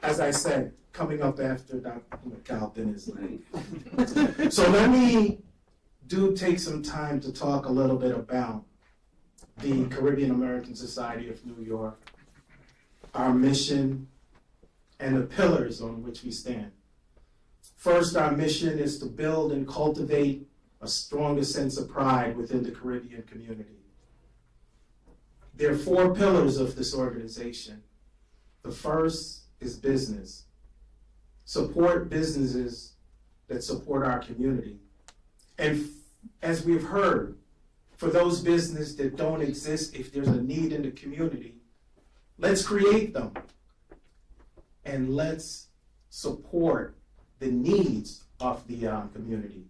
As I said, coming up after Dr. McCalpin is late. So let me take some time to talk a little bit about the Caribbean American Society of New York, our mission, and the pillars on which we stand. First, our mission is to build and cultivate a stronger sense of pride within the Caribbean community. There are 4 pillars of this organization. The first is business. Support businesses that support our community. And as we've heard, for those businesses that don't exist, if there's a need in the community, let's create them. And let's support the needs of the community.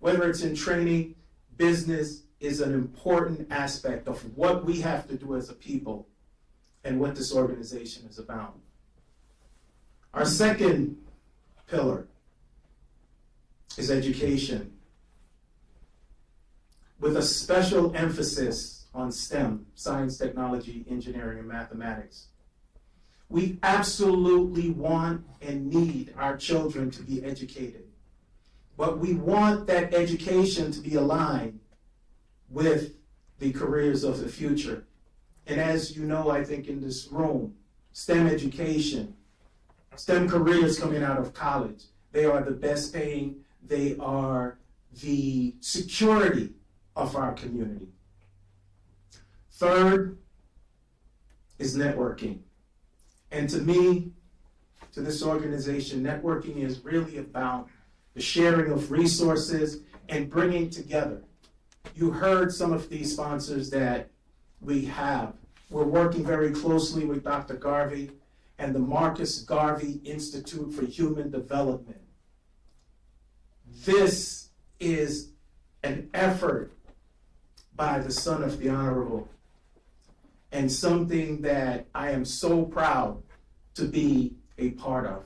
Whether it's in training, business is an important aspect of what we have to do as a people and what this organization is about. Our second pillar is education, with a special emphasis on STEM, science, technology, engineering, and mathematics. We absolutely want and need our children to be educated, but we want that education to be aligned with the careers of the future. And as you know, I think in this room, STEM education, STEM careers coming out of college, they are the best paying, they are the security of our community. Third is networking. And to me, to this organization, networking is really about the sharing of resources and bringing together. You heard some of these sponsors that we have. We're working very closely with Dr. Garvey and the Marcus Garvey Institute for Human Development. This is an effort by the son of the Honorable, and something that I am so proud to be a part of.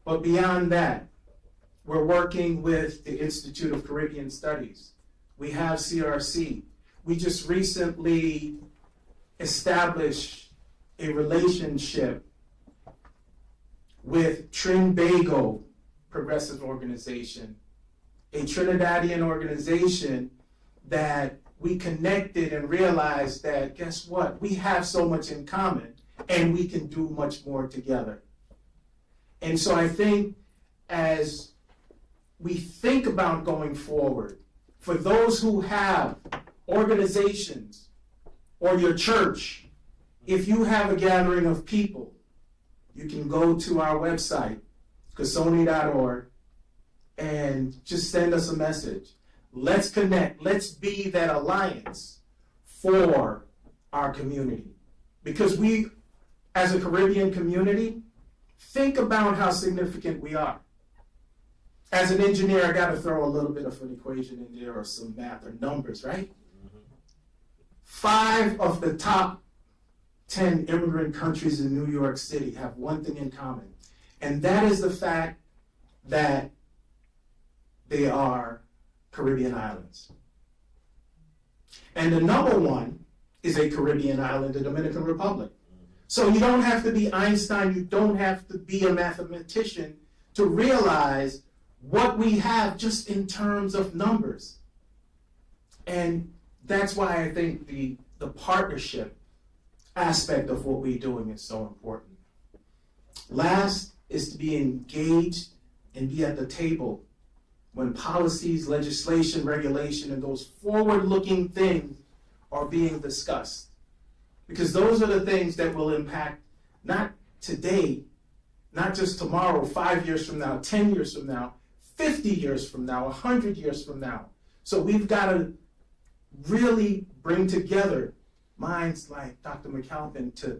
But beyond that, we're working with the Institute of Caribbean Studies. We have CRC. We just recently established a relationship with Trinbago Progressive Organization, a Trinidadian organization that we connected and realized that, guess what? We have so much in common and we can do much more together. And so I think as we think about going forward, for those who have organizations or your church, if you have a gathering of people, you can go to our website, CASONY.org, and just send us a message. Let's connect. Let's be that alliance for our community. Because we, as a Caribbean community, think about how significant we are. As an engineer, I got to throw a little bit of an equation in there or some math or numbers, right? 5 of the top 10 immigrant countries in New York City have one thing in common, and that is the fact that they are Caribbean islands. And the number one is a Caribbean island, the Dominican Republic. So you don't have to be Einstein, you don't have to be a mathematician to realize what we have just in terms of numbers. And that's why I think the partnership aspect of what we're doing is so important. Last is to be engaged and be at the table when policies, legislation, regulation, and those forward-looking things are being discussed. Because those are the things that will impact not today, not just tomorrow, 5 years from now, 10 years from now, 50 years from now, 100 years from now. So we've got to really bring together minds like Dr. McCalpin to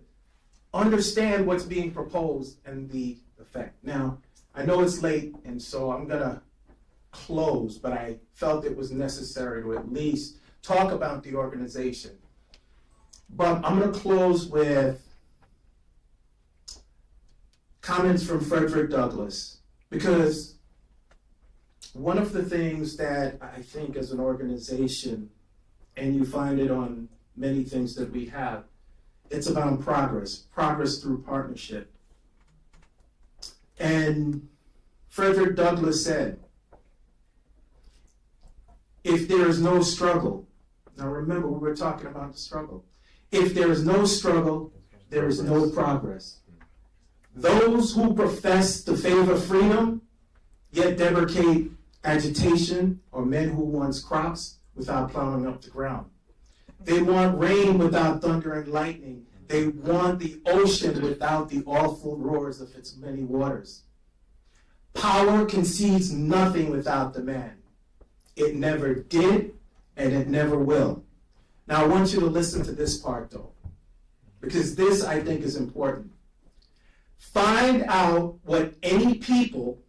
understand what's being proposed and the effect. Now, I know it's late, and so I'm going to close, but I felt it was necessary to at least talk about the organization. But I'm going to close with comments from Frederick Douglass, because one of the things that I think as an organization, and you find it on many things that we have, it's about progress through partnership. And Frederick Douglass said, if there is no struggle, now remember we were talking about the struggle, if there is no struggle, there is no progress. Those who profess to favor freedom, yet deprecate agitation, are men who want crops without plowing up the ground. They want rain without thunder and lightning. They want the ocean without the awful roars of its many waters. Power concedes nothing without demand. It never did, and it never will. Now I want you to listen to this part though, because this I think is important. Find out what any people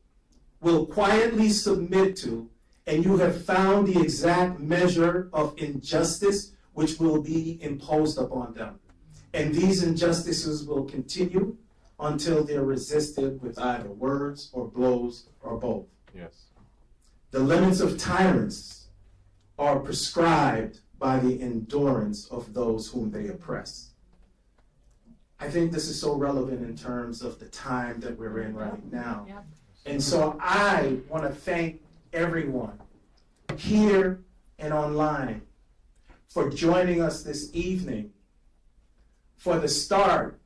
will quietly submit to, and you have found the exact measure of injustice which will be imposed upon them. And these injustices will continue until they're resisted with either words or blows or both. Yes. The limits of tyrants are prescribed by the endurance of those whom they oppress. I think this is so relevant in terms of the time that we're in right now. And so I want to thank everyone here and online for joining us this evening for the start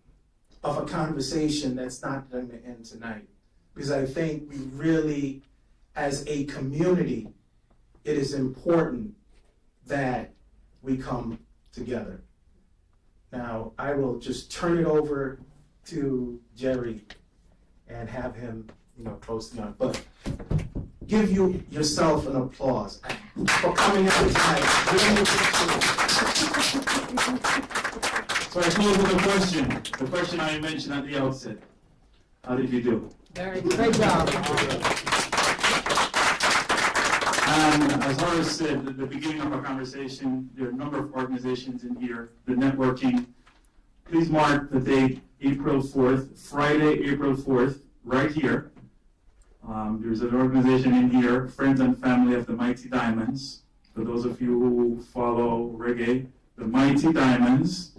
of a conversation that's not going to end tonight. Because I think we really, as a community, it is important that we come together. Now, I will just turn it over to Jerry and have him, close the out. But give yourself an applause for coming out tonight. Really appreciate it. So I close with a question. The question I mentioned at the outset. How did you do? Very good. Great job. And as Horace said at the beginning of our conversation, there are a number of organizations in here, the networking. Please mark the date, April 4th, Friday, April 4th, right here. There's an organization in here, Friends and Family of the Mighty Diamonds. For those of you who follow reggae, the Mighty Diamonds.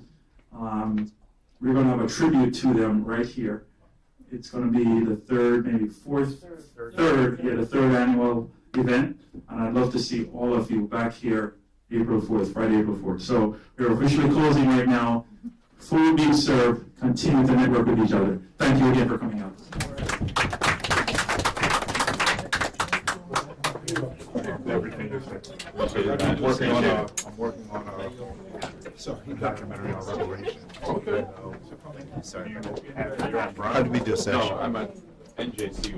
We're going to have a tribute to them right here. It's going to be the third, maybe fourth, the third annual event. And I'd love to see all of you back here April 4th, Friday, April 4th. So we're officially closing right now. Food being served. Continue to network with each other. Thank you again for coming out. Everything is I'm working on a documentary on reparation. Okay. Sorry. How did we do, Seth? No, I'm at NJC.